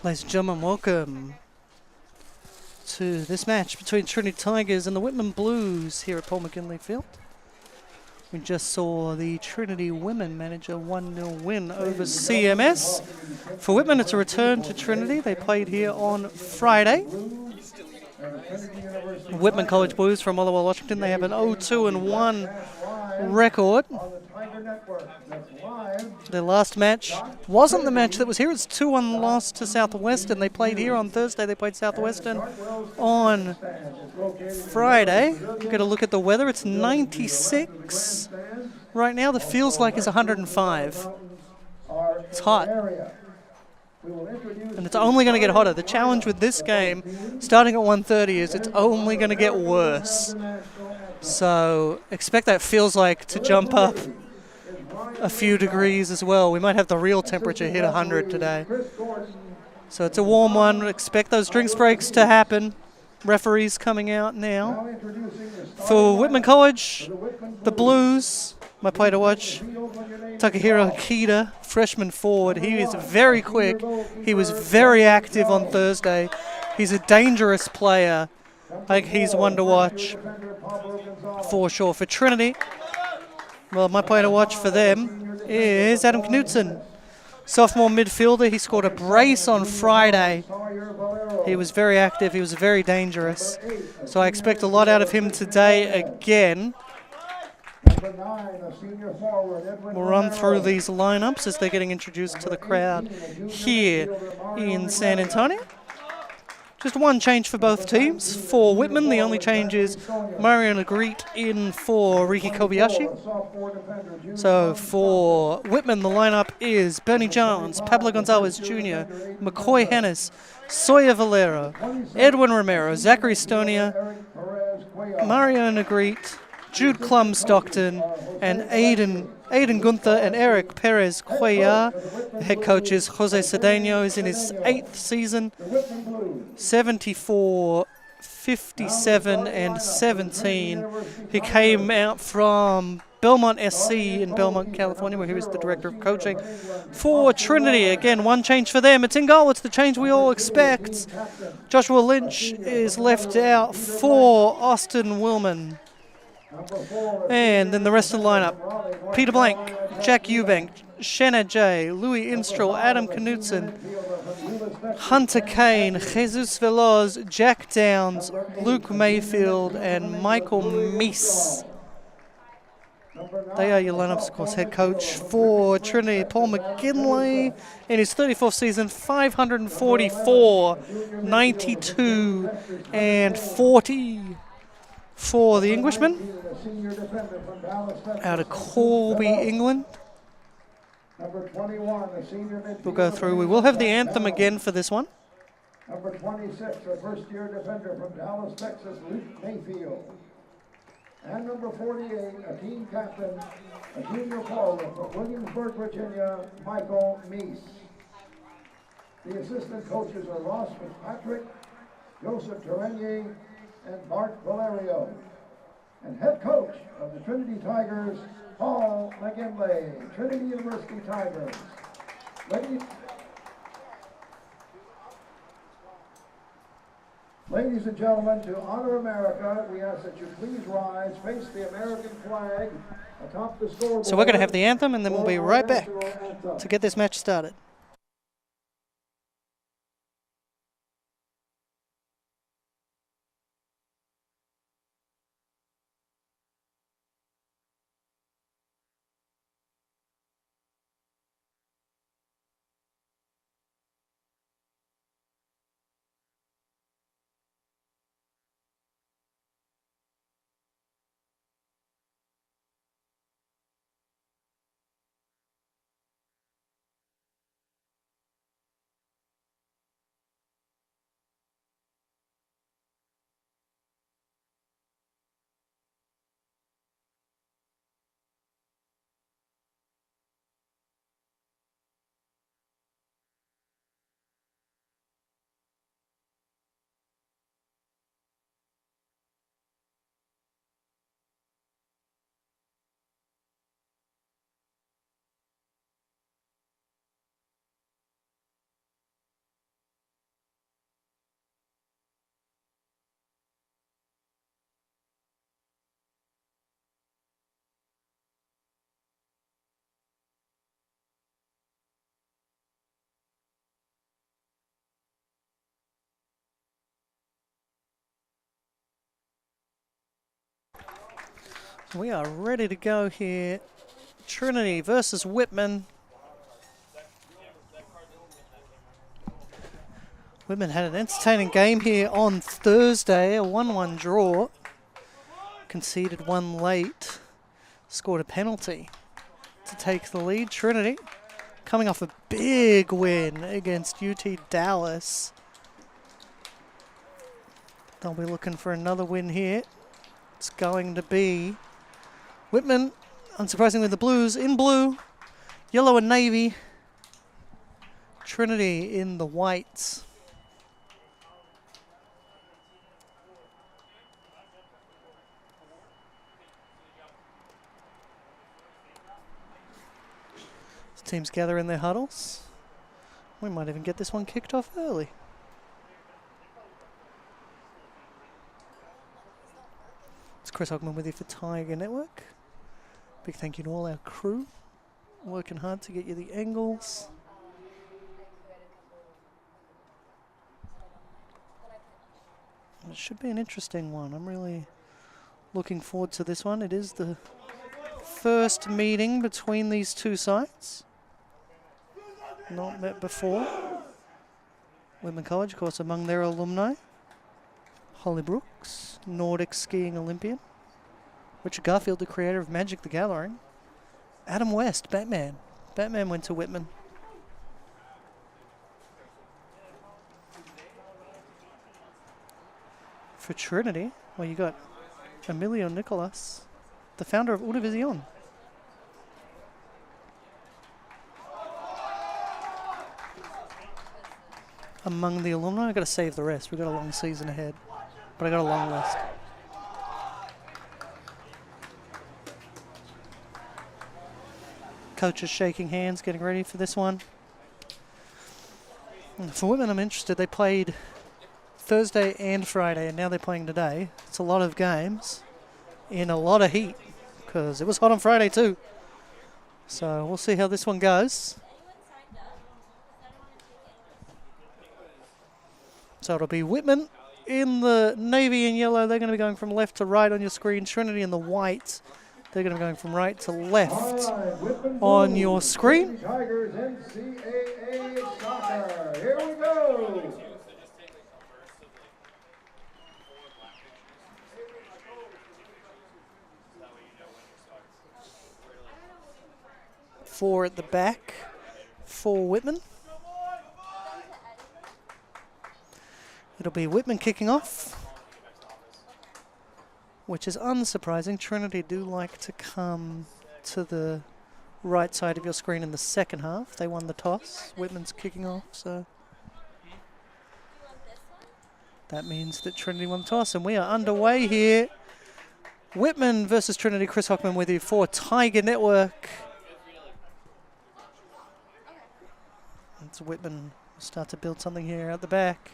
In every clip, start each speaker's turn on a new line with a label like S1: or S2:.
S1: Ladies and gentlemen, welcome to this match between Trinity Tigers and the Whitman Blues here at Paul McKinley Field. We just saw the Trinity women manage a 1-0 win over CMS. For Whitman, it's a return to Trinity. They played here on Friday. Whitman College Blues from Ottawa, Washington. They have an 0-2-1 record. Their last match wasn't the match that was here. It's 2-1 loss to Southwestern. They played here on Thursday. They played Southwestern on Friday. Get a look at the weather. It's 96 right now. The feels like it's 105. It's hot. And it's only going to get hotter. The challenge with this game, starting at 1:30, is it's only going to get worse. So expect that feels like to jump up a few degrees as well. We might have the real temperature hit 100 today. So it's a warm one. Expect those drinks breaks to happen. Referees coming out now. For Whitman College, the Blues, my play to watch, Takahiro Akita, freshman forward. He is very quick. He was very active on Thursday. He's a dangerous player. I think he's one to watch for sure. For Trinity, well, my player to watch for them is Adam Knutson, sophomore midfielder. He scored a brace on Friday. He was very active. He was very dangerous. So I expect a lot out of him today again. We'll run through these lineups as they're getting introduced to the crowd here in San Antonio. Just one change for both teams. For Whitman, the only change is Mario Negrete in for Riki Kobayashi. So for Whitman, the lineup is Bernie Jones, Pablo Gonzalez Jr., McCoy Hennis, Sawyer Valero, Edwin Romero, Zachary Stonia, Mario Negrete, Jude Clum Stockton, and Aiden Gunther and Eric Perez Cuellar. The head coach is Jose Cedeno. Is in his 8th season. 74, 57, and 17. He came out from Belmont SC in Belmont, California, where he was the director of coaching. For Trinity, again, one change for them. It's in goal. It's the change we all expect. Joshua Lynch is left out for Austin Willman. And then the rest of the lineup: Peter Blank, Jack Eubank, Shanna J, Louis Instrel, Adam Knutson, Hunter Kane, Jesus Veloz, Jack Downs, Luke Mayfield, and Michael Meese. They are your lineups, of course. Head coach for Trinity, Paul McKinley, in his 34th season, 544, 92, and 40. For the Englishman, out of Corby, England. We'll go through. We will have the anthem again for this one.
S2: Number 26, a first-year defender from Dallas, Texas, Luke Mayfield. And number 48, a team captain, a junior forward from Williamsburg, Virginia, Michael Meese. The assistant coaches are Ross Fitzpatrick, Joseph Terenier, and Bart Valerio. And head coach of the Trinity Tigers, Paul McKinley, Trinity University Tigers. Ladies and gentlemen, to honor America, we ask that you please rise, face the American flag atop the scoreboard.
S1: So we're going to have the anthem, and then we'll be right back to get this match started. We are ready to go here. Trinity versus Whitman. Whitman had an entertaining game here on Thursday, a 1-1 draw. Conceded one late, scored a penalty to take the lead. Trinity coming off a big win against UT Dallas. They'll be looking for another win here. It's going to be Whitman, unsurprisingly the Blues in blue, yellow and navy. Trinity in the whites. Teams gather in their huddles. We might even get this one kicked off early. It's Chris Hockman with you for Tiger Network. Big thank you to all our crew working hard to get you the angles. It should be an interesting one. I'm really looking forward to this one. It is the first meeting between these two sides. Not met before. Whitman College, of course, among their alumni. Holly Brooks, Nordic skiing Olympian. Richard Garfield, the creator of Magic the Gathering. Adam West, Batman. Batman went to Whitman. For Trinity, well, you got Emilio Nicolas, the founder of Univision. Among the alumni, I've got to save the rest. We've got a long season ahead, but I got a long list. Coaches shaking hands, getting ready for this one. And for Whitman, I'm interested. They played Thursday and Friday, and now they're playing today. It's a lot of games in a lot of heat because it was hot on Friday too. So we'll see how this one goes. So it'll be Whitman in the navy and yellow. They're going to be going from left to right on your screen. Trinity in the white. They're going to be going from right to left on your screen.
S2: Tigers NCAA soccer. Here we go.
S1: Four at the back for Whitman. It'll be Whitman kicking off, which is unsurprising. Trinity do like to come to the right side of your screen in the second half. They won the toss. Whitman's kicking off, so that means that Trinity won the toss, and we are underway here. Whitman versus Trinity. Chris Hockman with you for Tiger Network. It's Whitman start to build something here at the back.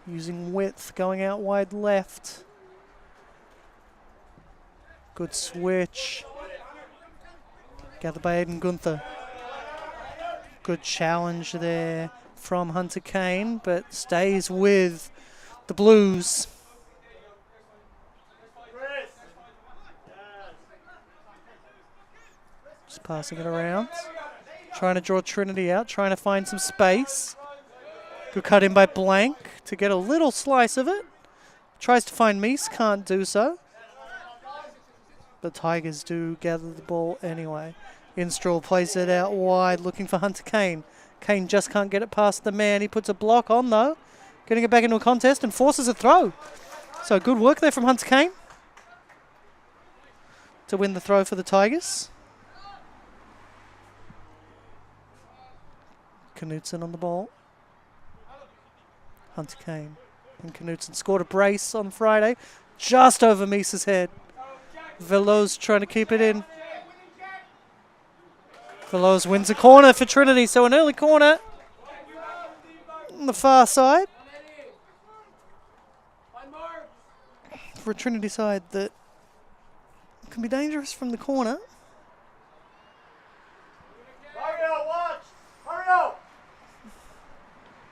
S1: Using width, going out wide left. Good switch. Gathered by Aiden Gunther. Good challenge there from Hunter Kane, but stays with the Blues. Just passing it around. Trying to draw Trinity out, trying to find some space. Good cut in by Blank to get a little slice of it. Tries to find Meese, can't do so. The Tigers do gather the ball anyway. Instraw plays it out wide, looking for Hunter Kane. Kane just can't get it past the man. He puts a block on though, getting it back into a contest and forces a throw. So good work there from Hunter Kane to win the throw for the Tigers. Knutson on the ball. Hunter Kane and Knutson scored a brace on Friday, just over Meese's head. Veloz trying to keep it in. Veloz wins a corner for Trinity, so an early corner on the far side for a Trinity side that can be dangerous from the corner.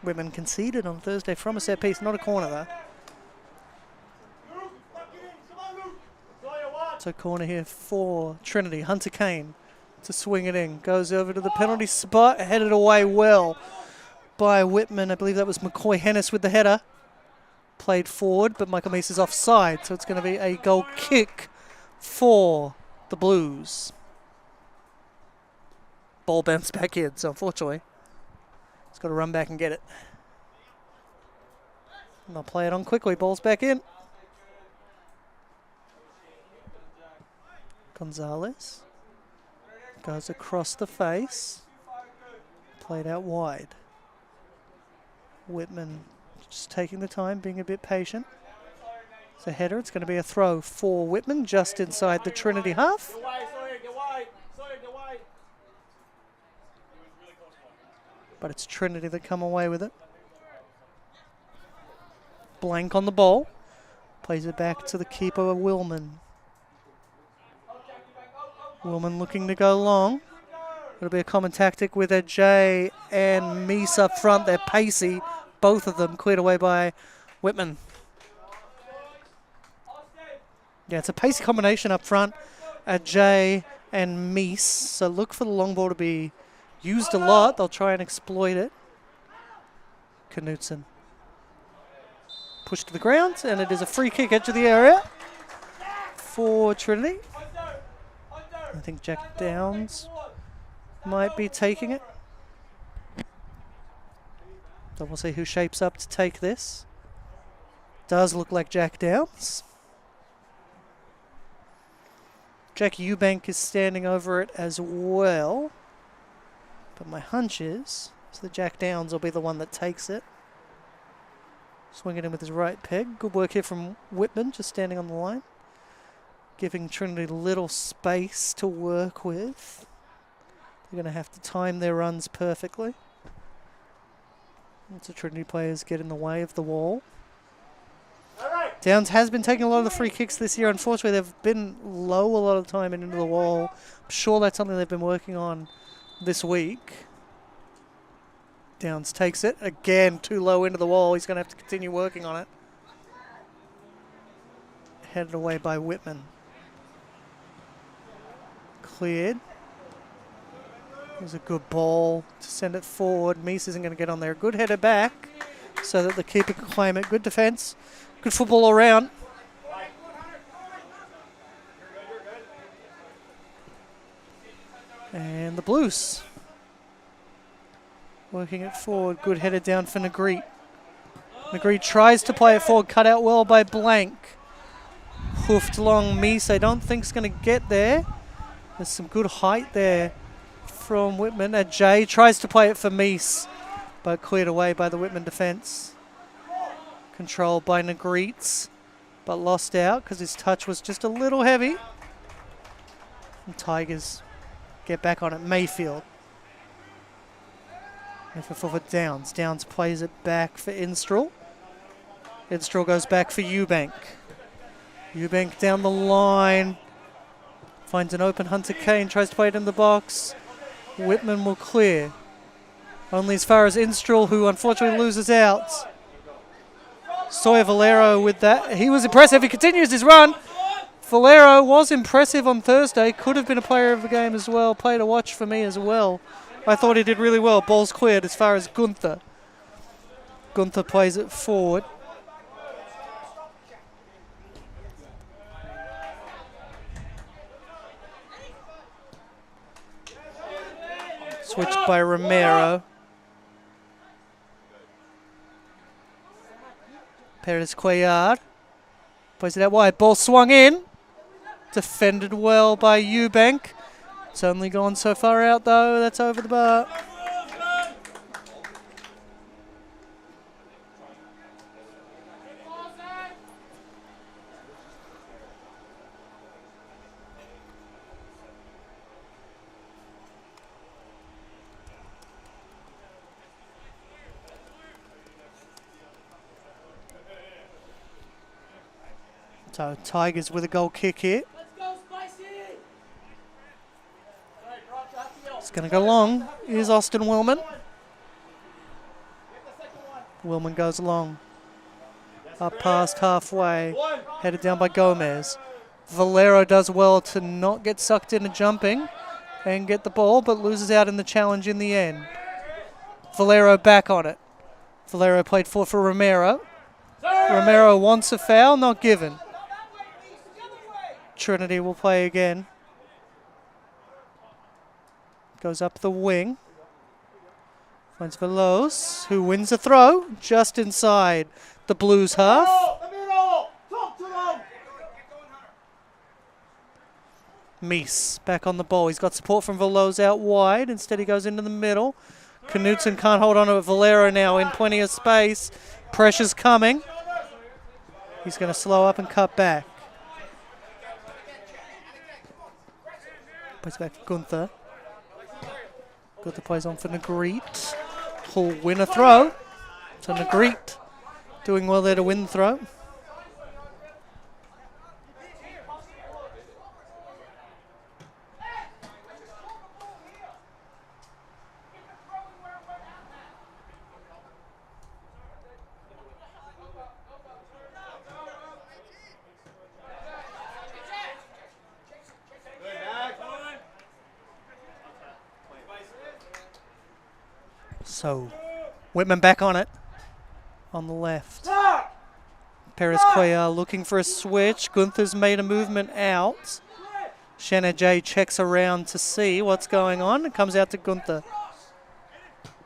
S1: Whitman conceded on Thursday from a set piece, not a corner though. So corner here for Trinity. Hunter Kane to swing it in. Goes over to the penalty spot. Headed away well by Whitman. I believe that was McCoy Hennis with the header. Played forward, but Michael Meese is offside. So it's going to be a goal kick for the Blues. Ball bounced back in, so unfortunately, he's got to run back and get it. And they'll play it on quickly. Ball's back in. Gonzalez goes across the face. Played out wide. Whitman just taking the time, being a bit patient. It's a header. It's going to be a throw for Whitman just inside the Trinity half. But it's Trinity that come away with it. Blank on the ball. Plays it back to the keeper, Whitman. Whitman looking to go long. It'll be a common tactic with Jay and Meese up front. They're pacey. Both of them cleared away by Whitman. Yeah, it's a pacey combination up front. Jay and Meese. So look for the long ball to be used a lot. They'll try and exploit it. Knutson. Pushed to the ground, and it is a free kick edge of the area for Trinity. I think Jack Downs might be taking it. So we'll see who shapes up to take this. Does look like Jack Downs. Jack Eubank is standing over it as well. But my hunch is that Jack Downs will be the one that takes it. Swinging in with his right peg. Good work here from Whitman, just standing on the line. Giving Trinity little space to work with. They're going to have to time their runs perfectly. Lots of Trinity players get in the way of the wall. Downs has been taking a lot of the free kicks this year. Unfortunately, they've been low a lot of the time and into the wall. I'm sure that's something they've been working on this week. Downs takes it. Again, too low into the wall. He's going to have to continue working on it. Headed away by Whitman. Cleared. There's a good ball to send it forward. Meese isn't going to get on there. Good header back so that the keeper can claim it. Good defence. Good football all around. And the Blues working it forward. Good header down for Negreet. Negreet tries to play it forward. Cut out well by Blank. Hoofed along Meese. I don't think it's going to get there. There's some good height there from Whitman. Jay tries to play it for Meese, but cleared away by the Whitman defence. Controlled by Negreets, but lost out because his touch was just a little heavy. And Tigers get back on it. Mayfield. And for Downs. Downs plays it back for Instrel. Instrel goes back for Eubank. Eubank down the line. Finds an open Hunter Kane. Tries to play it in the box. Whitman will clear. Only as far as Instrel, who unfortunately loses out. Sawyer Valero with that. He was impressive. He continues his run. Valero was impressive on Thursday. Could have been a player of the game as well. Play to watch for me as well. I thought he did really well. Ball's cleared as far as Gunther. Gunther plays it forward. Switched by Romero. Perez Cuellar plays it out wide. Ball swung in. Defended well by Eubank. It's only gone so far out though. That's over the bar. So Tigers with a goal kick here. It's going to go long. Here's Austin Willman. Willman goes long. Up past halfway. Headed down by Gomez. Valero does well to not get sucked into jumping and get the ball, but loses out in the challenge in the end. Valero back on it. Valero played for Romero. Romero wants a foul, not given. Trinity will play again. Goes up the wing. Finds Veloz, who wins the throw just inside the Blues half. Mies back on the ball. He's got support from Veloz out wide. Instead he goes into the middle. Knutson can't hold on to it. Valero now in plenty of space. Pressure's coming. He's going to slow up and cut back. Plays back to Gunther. Gunther plays on for Negreet. Who'll win a throw. So Negreet doing well there to win the throw. So, Whitman back on it, on the left. Perez Cuellar looking for a switch. Gunther's made a movement out. Shanajay checks around to see what's going on. It comes out to Gunther.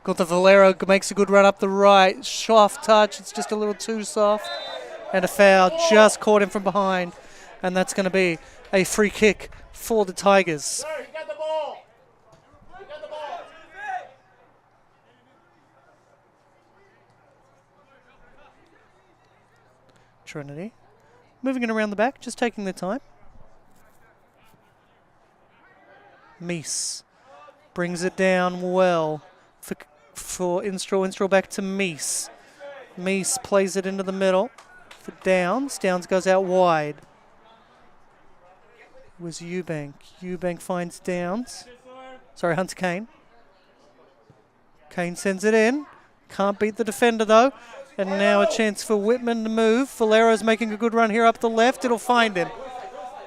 S1: Gunther Valero makes a good run up the right. Soft touch, it's just a little too soft. And a foul, just caught him from behind. And that's going to be a free kick for the Tigers. Trinity. Moving it around the back, just taking their time. Mies brings it down well for Instraw. Instraw back to Mies. Mies plays it into the middle for Downs. Downs goes out wide. It was Eubank. Eubank finds Downs. Sorry, Hunter Kane. Kane sends it in. Can't beat the defender though. And now a chance for Whitman to move. Valero's making a good run here up the left. It'll find him.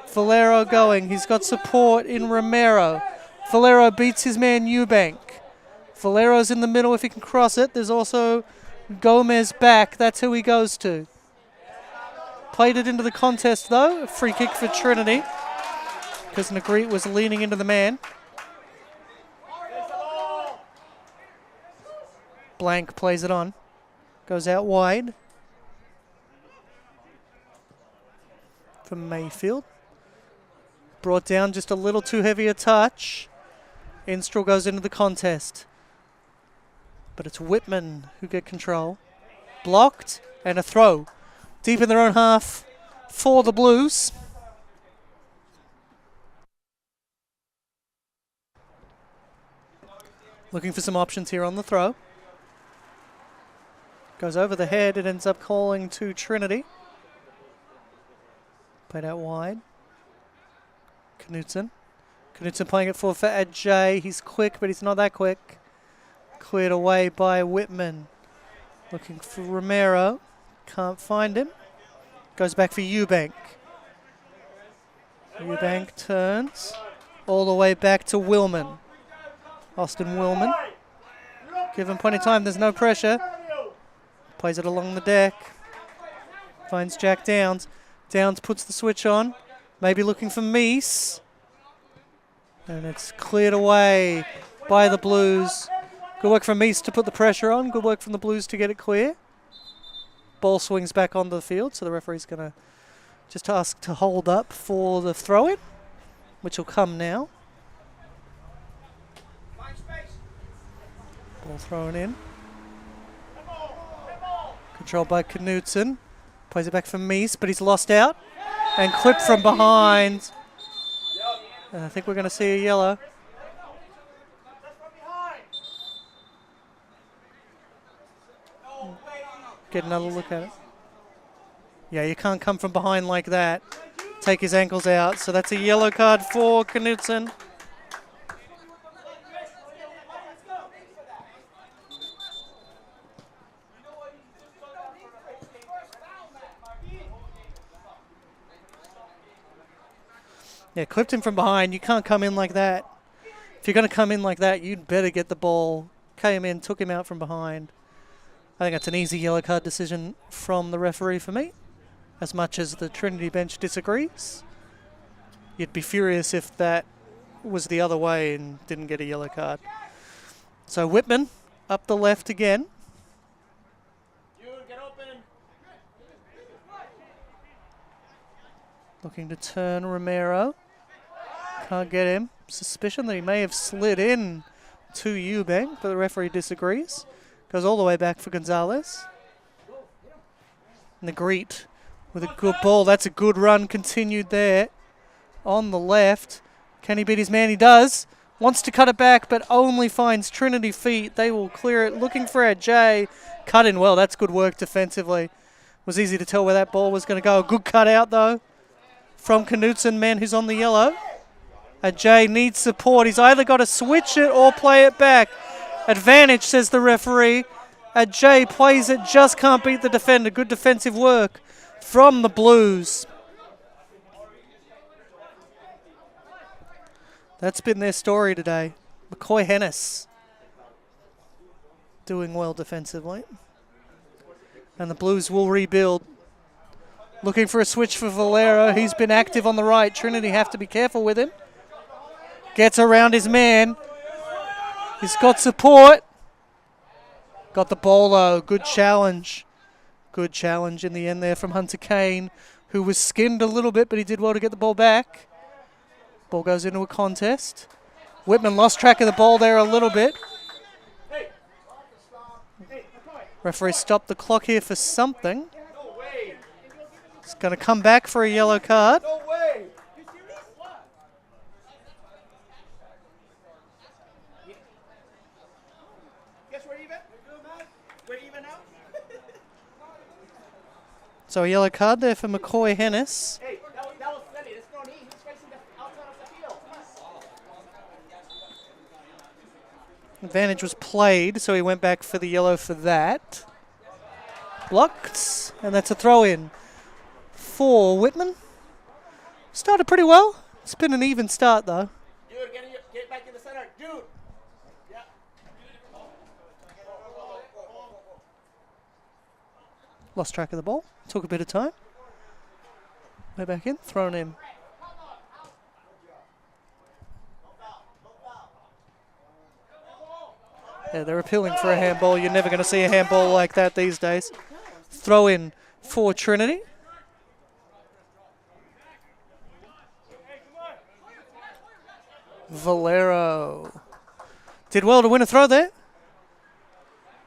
S1: Valero going. He's got support in Romero. Valero beats his man Eubank. Valero's in the middle if he can cross it. There's also Gomez back. That's who he goes to. Played it into the contest though. A free kick for Trinity because Negreet was leaning into the man. Blank plays it on. Goes out wide for Mayfield. Brought down just a little too heavy a touch. Instraw goes into the contest. But it's Whitman who get control. Blocked and a throw. Deep in their own half for the Blues. Looking for some options here on the throw. Goes over the head, it ends up calling to Trinity. Played out wide. Knutson. Knutson playing it for Ajay. He's quick, but he's not that quick. Cleared away by Whitman. Looking for Romero. Can't find him. Goes back for Eubank. Eubank turns all the way back to Willman. Austin Willman. Give him plenty of time, there's no pressure. Plays it along the deck. Finds Jack Downs. Downs puts the switch on. Maybe looking for Mies. And it's cleared away by the Blues. Good work from Mies to put the pressure on. Good work from the Blues to get it clear. Ball swings back onto the field, so the referee's going to just ask to hold up for the throw-in, which will come now. Ball thrown in. Controlled by Knutson. Plays it back for Mies, but he's lost out. And clipped from behind. And I think we're going to see a yellow. Get another look at it. Yeah, you can't come from behind like that. Take his ankles out. So that's a yellow card for Knutson. Yeah, clipped him from behind. You can't come in like that. If you're going to come in like that, you'd better get the ball. Came in, took him out from behind. I think that's an easy yellow card decision from the referee for me. As much as the Trinity bench disagrees. You'd be furious if that was the other way and didn't get a yellow card. So Whitman up the left again. Looking to turn Romero. Can't get him. Suspicion that he may have slid in to Eubank, but the referee disagrees. Goes all the way back for Gonzalez. And the greet with a good ball. That's a good run continued there on the left. Can he beat his man? He does. Wants to cut it back, but only finds Trinity feet. They will clear it. Looking for Jay. Cut in well. That's good work defensively. Was easy to tell where that ball was going to go. A good cut out, though, from Knutson, man who's on the yellow. Jay needs support. He's either got to switch it or play it back. Advantage, says the referee. Jay plays it, just can't beat the defender. Good defensive work from the Blues. That's been their story today. McCoy Hennis doing well defensively. And the Blues will rebuild. Looking for a switch for Valero. He's been active on the right. Trinity have to be careful with him. Gets around his man. He's got support. Got the ball though. Good challenge. Good challenge in the end there from Hunter Kane, who was skinned a little bit, but he did well to get the ball back. Ball goes into a contest. Whitman lost track of the ball there a little bit. Referee stopped the clock here for something. It's going to come back for a yellow card. So a yellow card there for McCoy Hennis. Advantage was played, so he went back for the yellow for that. Blocked, and that's a throw-in for Whitman. Started pretty well. It's been an even start, though.
S3: Dude, get back in the center. Dude. Yeah.
S1: Lost track of the ball. Took a bit of time. Way back in, thrown in. Yeah, they're appealing for a handball. You're never going to see a handball like that these days. Throw in for Trinity. Valero did well to win a throw there.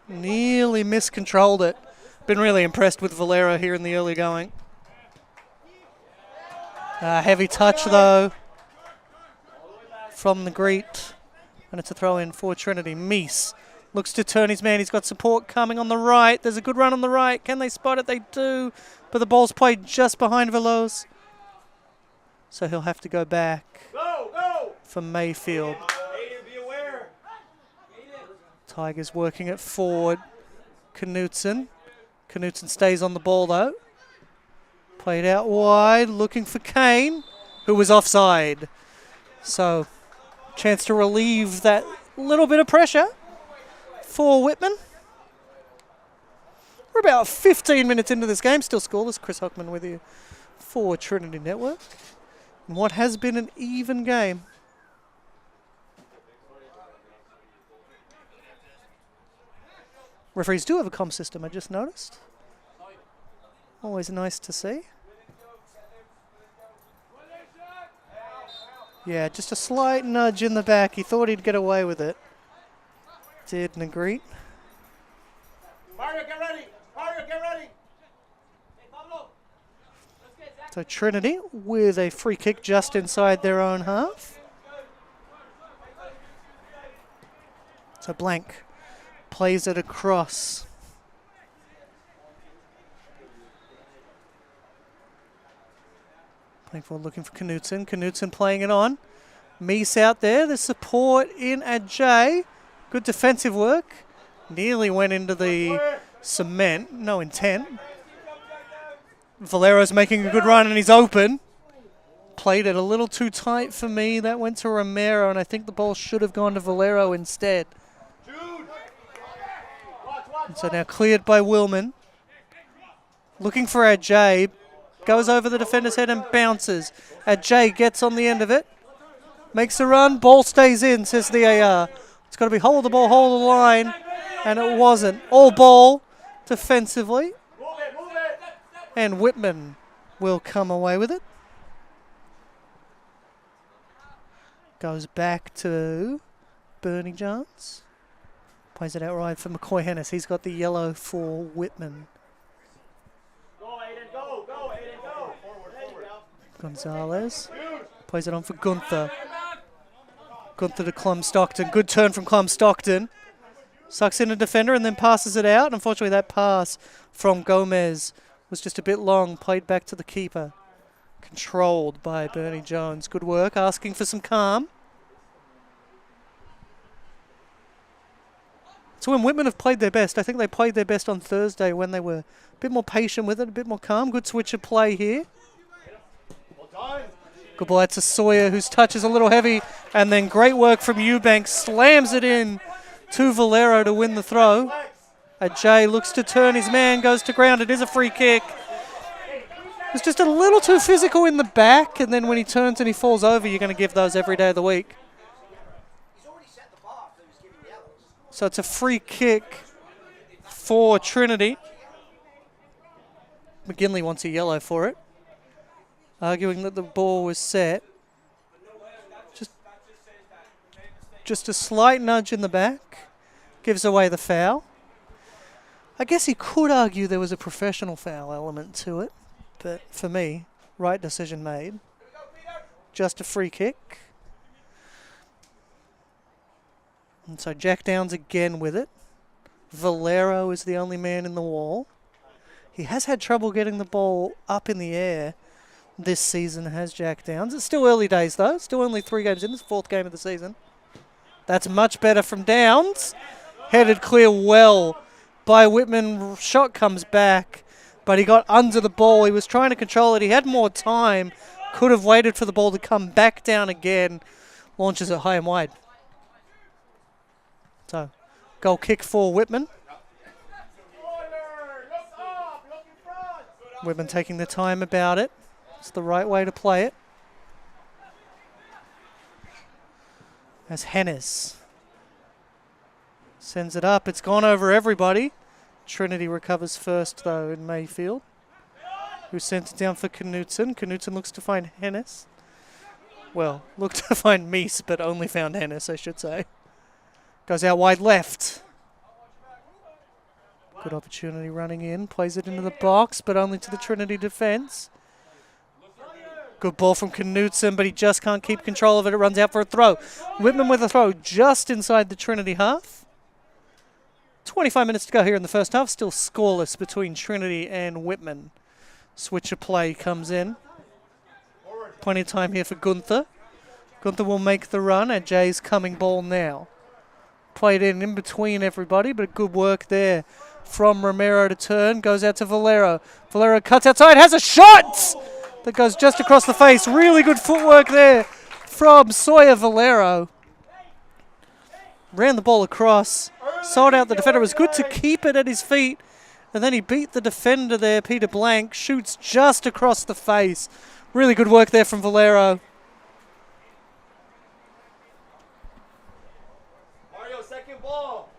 S1: Nearly miscontrolled it. Been really impressed with Valero here in the early going. Heavy touch though from the greet. And it's a throw in for Trinity. Meese looks to turn his man. He's got support coming on the right. There's a good run on the right. Can they spot it? They do. But the ball's played just behind Veloz. So he'll have to go back for Mayfield. Tigers working it forward. Knutson. Knutson stays on the ball though. Played out wide. Looking for Kane, who was offside. So chance to relieve that little bit of pressure for Whitman. We're about 15 minutes into this game, still scoreless. Chris Hockman with you for Trinity Network. And what has been an even game. Referees do have a comm system, I just noticed. Always nice to see. Yeah, just a slight nudge in the back. He thought he'd get away with it. Didn't agree.
S3: Mario, get ready. Mario, get ready.
S1: So Trinity with a free kick just inside their own half. So Blank plays it across. Playing forward, looking for Knutson. Knutson playing it on. Meese out there. The support in at Jay. Good defensive work. Nearly went into the cement. No intent. Valero's making a good run and he's open. played it a little too tight for me. That went to Romero, and I think the ball should have gone to Valero instead. And so now cleared by Whitman. Looking for Ajay. Goes over the defender's head and bounces. Ajay gets on the end of it. Makes a run. Ball stays in, says the AR. It's got to be hold the ball, hold the line. And it wasn't. All ball defensively. And Whitman will come away with it. Goes back to Bernie Jones. Plays it outright for McCoy Hennis. He's got the yellow for Whitman. Gonzalez plays it on for Gunther. Gunther to Clum Stockton. Good turn from Clum Stockton. Sucks in a defender and then passes it out. Unfortunately, that pass from Gomez was just a bit long. Played back to the keeper. Controlled by Bernie Jones. Good work. Asking for some calm. So when Whitman have played their best, I think they played their best on Thursday when they were a bit more patient with it, a bit more calm. Good switch of play here. Good ball out to Sawyer, whose touch is a little heavy. And then great work from Eubanks. Slams it in to Valero to win the throw. Ajay looks to turn his man, goes to ground. It is a free kick. It's just a little too physical in the back. And then when he turns and he falls over, you're going to give those every day of the week. So it's a free kick for Trinity. McGinley wants a yellow for it. Arguing that the ball was set. Just a slight nudge in the back. Gives away the foul. I guess he could argue there was a professional foul element to it. But for me, right decision made. Just a free kick. And so Jack Downs again with it. Valero is the only man in the wall. He has had trouble getting the ball up in the air this season, has Jack Downs. It's still early days, though. Still only 3 games in. This 4th game of the season. That's much better from Downs. Headed clear well by Whitman. Shot comes back, but he got under the ball. He was trying to control it. He had more time. Could have waited for the ball to come back down again. Launches it high and wide. So, goal kick for Whitman. Whitman taking the time about it. It's the right way to play it. As Hennis sends it up. It's gone over everybody. Trinity recovers first, though, in Mayfield, who sent it down for Knutson. Knutson looks to find Hennis. Well, looked to find Meese, but only found Hennis, I should say. Goes out wide left. Good opportunity running in. Plays it into the box, but only to the Trinity defense. Good ball from Knutson, but he just can't keep control of it. It runs out for a throw. Whitman with a throw just inside the Trinity half. 25 minutes to go here in the first half. Still scoreless between Trinity and Whitman. Switch of play comes in. Plenty of time here for Gunther. Gunther will make the run. Ajay's coming ball now. Played in between everybody, but good work there from Romero to turn. Goes out to Valero. Valero cuts outside, has a shot that goes just across the face. Really good footwork there from Sawyer Valero. Ran the ball across, sold out the defender. It was good to keep it at his feet, and then he beat the defender there, Peter Blank. Shoots just across the face. Really good work there from Valero.
S3: Mario, second ball.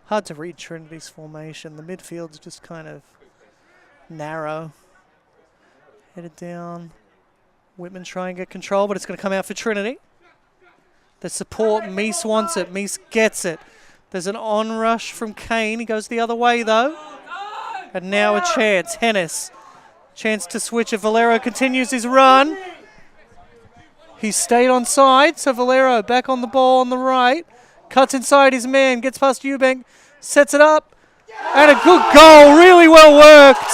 S1: Hard to read Trinity's formation. The midfield's just kind of narrow. Headed down. Whitman trying and get control, but it's going to come out for Trinity. The support, Meese wants it. Meese gets it. There's an on-rush from Kane. He goes the other way, though. And now a chance. Hennis. Chance to switch it. Valero continues his run. He's stayed on side, so Valero back on the ball on the right. Cuts inside his man, gets past Eubank, sets it up, and a good goal, really well worked.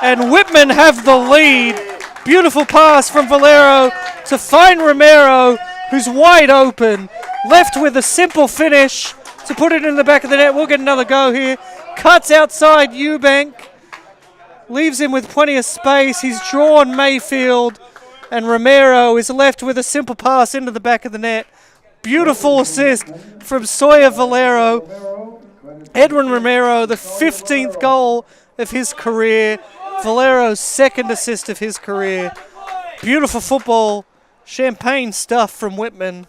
S1: And Whitman have the lead. Beautiful pass from Valero to find Romero, who's wide open, left with a simple finish to put it in the back of the net. We'll get another go here. Cuts outside Eubank, leaves him with plenty of space. He's drawn Mayfield, and Romero is left with a simple pass into the back of the net. Beautiful assist from Sawyer Valero. Edwin Romero, the 15th goal of his career. Valero's second assist of his career. Beautiful football. Champagne stuff from Whitman.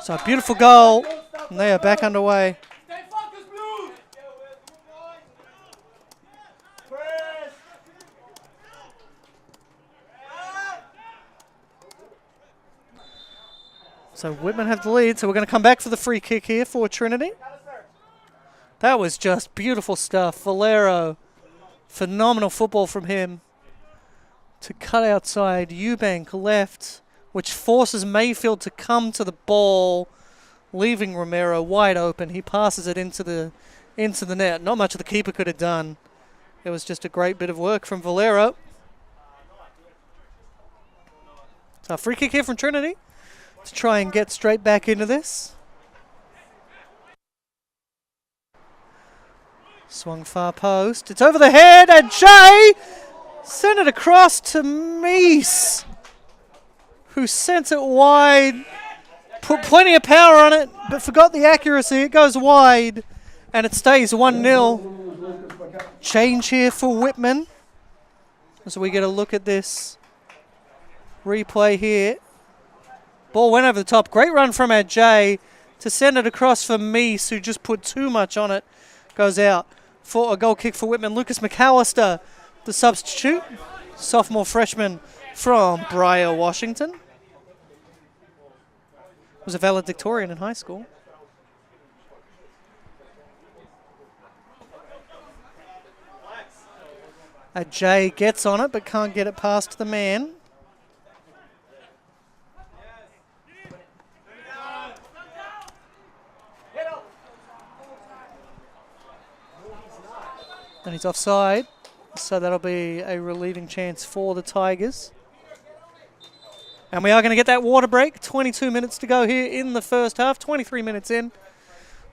S1: So a beautiful goal, and they are back underway. So Whitman have the lead, so we're going to come back for the free kick here for Trinity. That was just beautiful stuff. Valero, phenomenal football from him to cut outside. Eubank left, which forces Mayfield to come to the ball, leaving Romero wide open. He passes it into the net. Not much the keeper could have done. It was just a great bit of work from Valero. So a free kick here from Trinity to try and get straight back into this. Swung far post. It's over the head, and Jay sent it across to Meese, who sent it wide. Put plenty of power on it, but forgot the accuracy. It goes wide, and it stays 1-0. Change here for Whitman. So we get a look at this replay here. Ball went over the top. Great run from Ajay to send it across for Meese, who just put too much on it. Goes out for a goal kick for Whitman. Lucas McAllister, the substitute. Sophomore freshman from Briar, Washington. Was a valedictorian in high school. Ajay gets on it but can't get it past the man. And he's offside, so that'll be a relieving chance for the Tigers. And we are going to get that water break. 22 minutes to go here in the first half, 23 minutes in.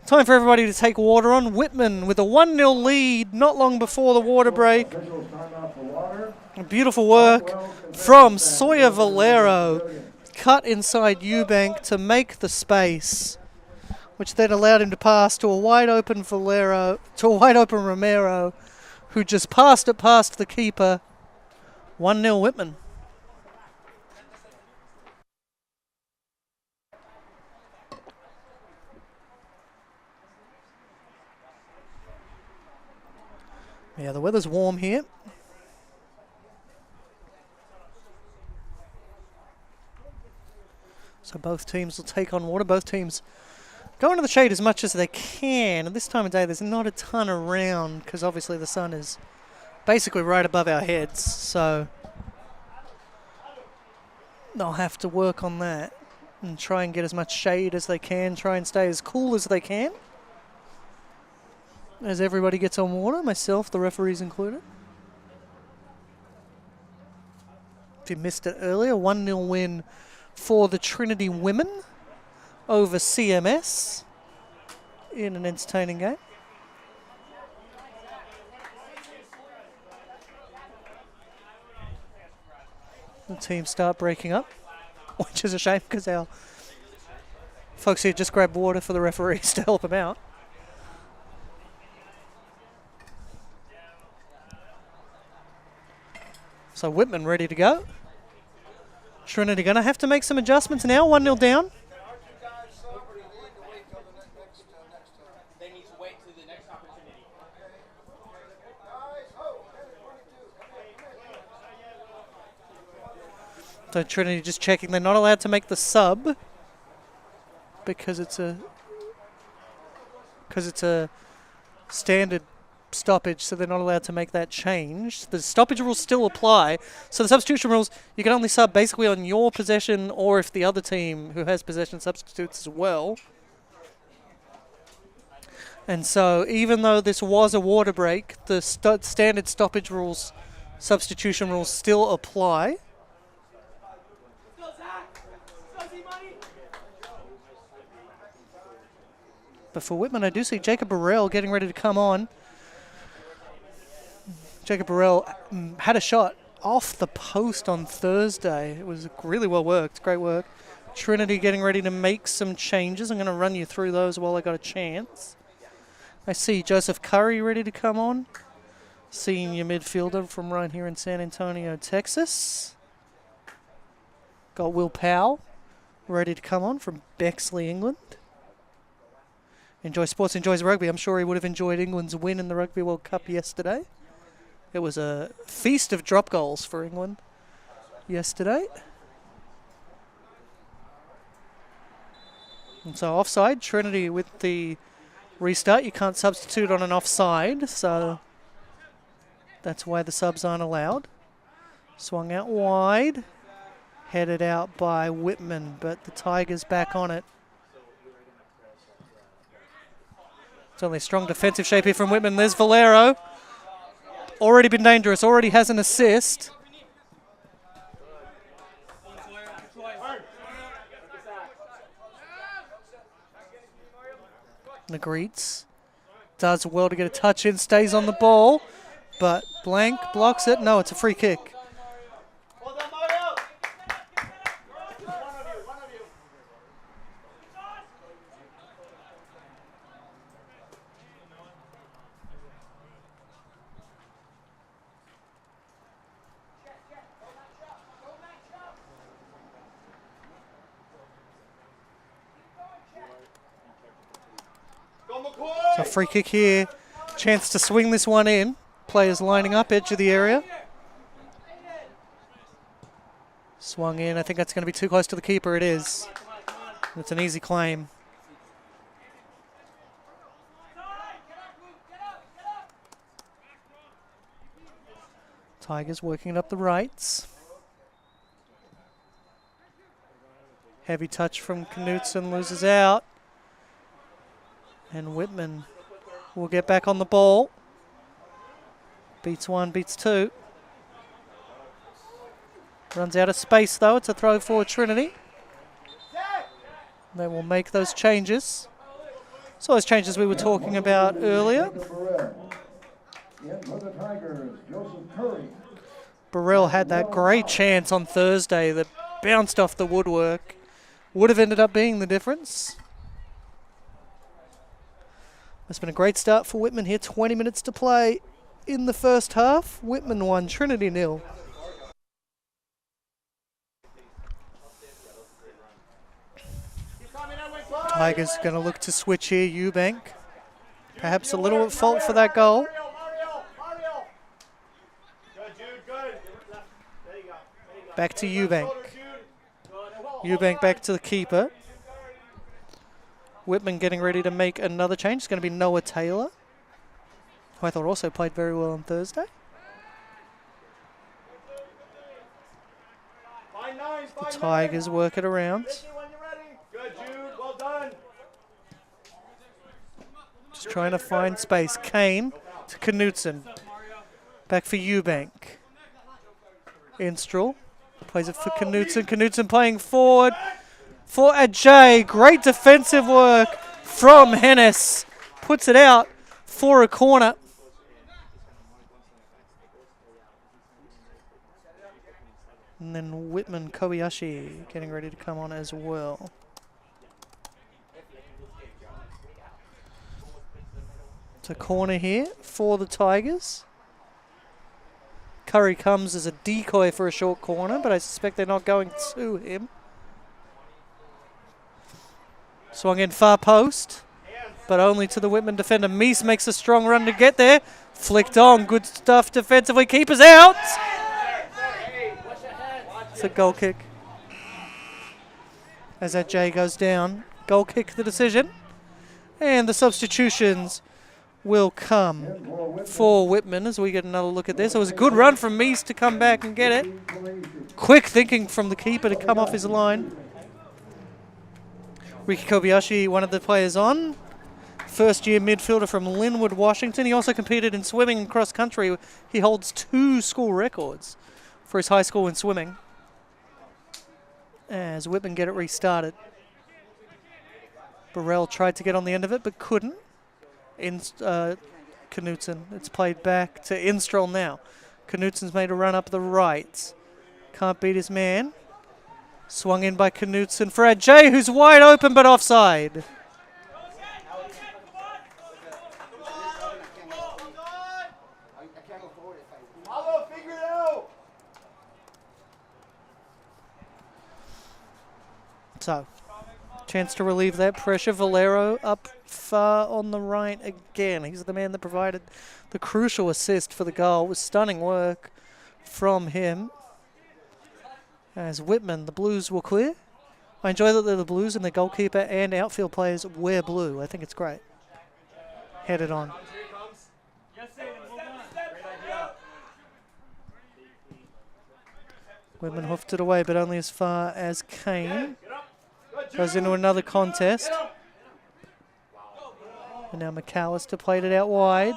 S1: Time for everybody to take water on. Whitman with a 1-0 lead not long before the water break. Beautiful work from Sawyer Valero. Cut inside Eubank to make the space, which then allowed him to pass to a wide open Romero, who just passed it past the keeper. 1-0 Whitman. Yeah, the weather's warm here. So both teams will take on water. Both teams go into the shade as much as they can. And this time of day, there's not a ton around because obviously the sun is basically right above our heads. So they'll have to work on that and try and get as much shade as they can. Try and stay as cool as they can. As everybody gets on water, myself, the referees included. If you missed it earlier, 1-0 win for the Trinity women over CMS in an entertaining game. The teams start breaking up, which is a shame because our folks here just grabbed water for the referees to help them out. So Whitman ready to go. Trinity going to have to make some adjustments now. 1-0 down. So Trinity just checking. They're not allowed to make the sub because it's a standard stoppage, so they're not allowed to make that change. The stoppage rules still apply. So the substitution rules, you can only sub basically on your possession or if the other team who has possession substitutes as well. And so even though this was a water break, the standard stoppage rules, substitution rules still apply. But for Whitman, I do see Jacob Burrell getting ready to come on. Jacob Burrell had a shot off the post on Thursday. It was really well worked. Great work. Trinity getting ready to make some changes. I'm going to run you through those while I got a chance. I see Joseph Curry ready to come on. Senior midfielder from right here in San Antonio, Texas. Got Will Powell ready to come on from Bexley, England. Enjoy sports, enjoys rugby. I'm sure he would have enjoyed England's win in the Rugby World Cup yesterday. It was a feast of drop goals for England yesterday. And so offside, Trinity with the restart. You can't substitute on an offside, so that's why the subs aren't allowed. Swung out wide, headed out by Whitman, but the Tigers back on it. It's only strong defensive shape here from Whitman. There's Valero. Already been dangerous, already has an assist. Negreets does well to get a touch in, stays on the ball, but Blank blocks it. No, it's a free kick. So free kick here, chance to swing this one in. Players lining up, edge of the area. Swung in, I think that's going to be too close to the keeper, it is. It's an easy claim. Tigers working it up the rights. Heavy touch from Knutson, loses out. And Whitman will get back on the ball. Beats one, beats two. Runs out of space though. It's a throw for Trinity. They will make those changes. So those changes we were talking about earlier. Burrell had that great chance on Thursday that bounced off the woodwork. Would have ended up being the difference. It's been a great start for Whitman here. 20 minutes to play in the first half. Whitman 1, Trinity 0. Tigers going to look to switch here. Eubank, perhaps a little at fault for that goal. Back to Eubank. Eubank back to the keeper. Whitman getting ready to make another change. It's going to be Noah Taylor, who I thought also played very well on Thursday. The Tigers work it around. Just trying to find space. Kane to Knutson. Back for Eubank. Instrel plays it for Knutson. Knutson playing forward for Ajay. Great defensive work from Hennis. Puts it out for a corner. And then Whitman Kobayashi getting ready to come on as well. It's a corner here for the Tigers. Curry comes as a decoy for a short corner, but I suspect they're not going to him. Swung in far post, but only to the Whitman defender. Meese makes a strong run to get there. Flicked on, good stuff defensively. Keeper's out. It's a goal kick. As that J goes down, goal kick the decision. And the substitutions will come for Whitman as we get another look at this. It was a good run from Meese to come back and get it. Quick thinking from the keeper to come off his line. Ricky Kobayashi, one of the players on. first-year midfielder from Linwood, Washington. He also competed in swimming and cross-country. He holds 2 school records for his high school in swimming. As Whitman get it restarted. Burrell tried to get on the end of it, but couldn't. Knutson. It's played back to Instrel now. Knutson's made a run up the right. Can't beat his man. Swung in by Knutson for Ajay, who's wide open but offside. So, chance to relieve that pressure. Valero up far on the right again. He's the man that provided the crucial assist for the goal. It was stunning work from him. As Whitman, the Blues will clear. I enjoy that they're the Blues and the goalkeeper and outfield players wear blue. I think it's great. Headed on. Whitman hoofed it away, but only as far as Kane. Goes into another contest. And now McAllister played it out wide.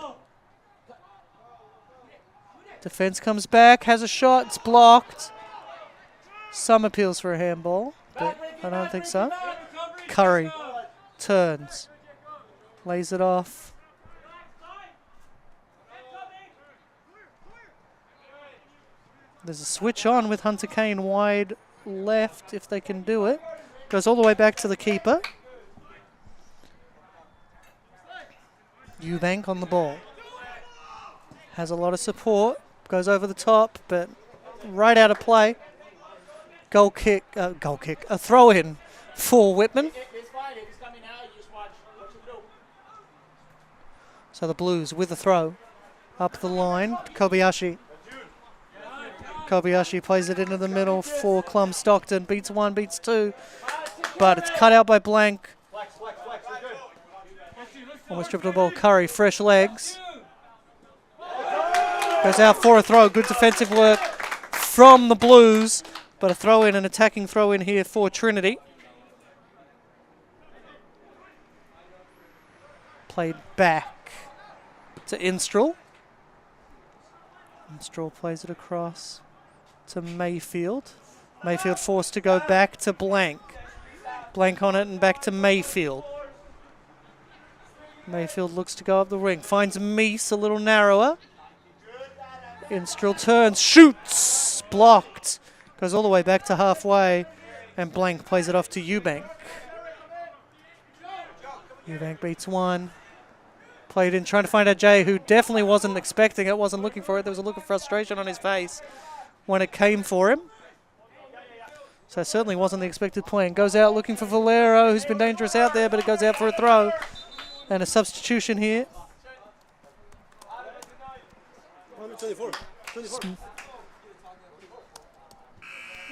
S1: Defense comes back, has a shot, it's blocked. Some appeals for a handball, but I don't think so. Curry turns, lays it off. There's a switch on with Hunter Kane wide left if they can do it. Goes all the way back to the keeper. Eubank on the ball. Has a lot of support. Goes over the top, but right out of play. Goal kick. A throw in for Whitman. So the Blues with the throw. Up the line. Kobayashi. Kobayashi plays it into the middle for Clum Stockton. Beats 1, beats 2. But it's cut out by Blank. Almost tripped the ball. Curry, fresh legs. Goes out for a throw. Good defensive work from the Blues. But a throw in, an attacking throw in here for Trinity. Played back to Instrel. Instrel plays it across to Mayfield. Mayfield forced to go back to Blank. Blank on it and back to Mayfield. Mayfield looks to go up the ring. Finds Meese a little narrower. Instrel turns, shoots, blocked. Goes all the way back to halfway, and Blank plays it off to Eubank. Eubank beats 1. Played in, trying to find Ajay, who definitely wasn't expecting it, wasn't looking for it. There was a look of frustration on his face when it came for him. So it certainly wasn't the expected play. And goes out looking for Valero, who's been dangerous out there, but it goes out for a throw. And a substitution here.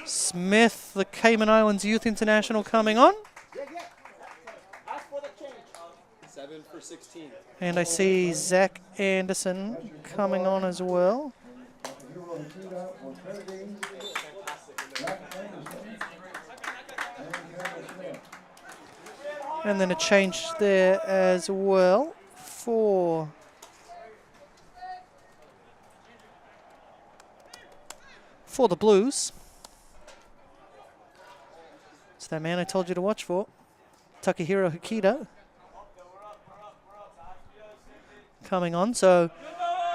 S1: Smith, the Cayman Islands Youth International, coming on.
S3: 7 for 16.
S1: And I see Zach Anderson coming on as well. And then a change there as well for the Blues. It's that man I told you to watch for, Takahiro Hikita. Coming on, so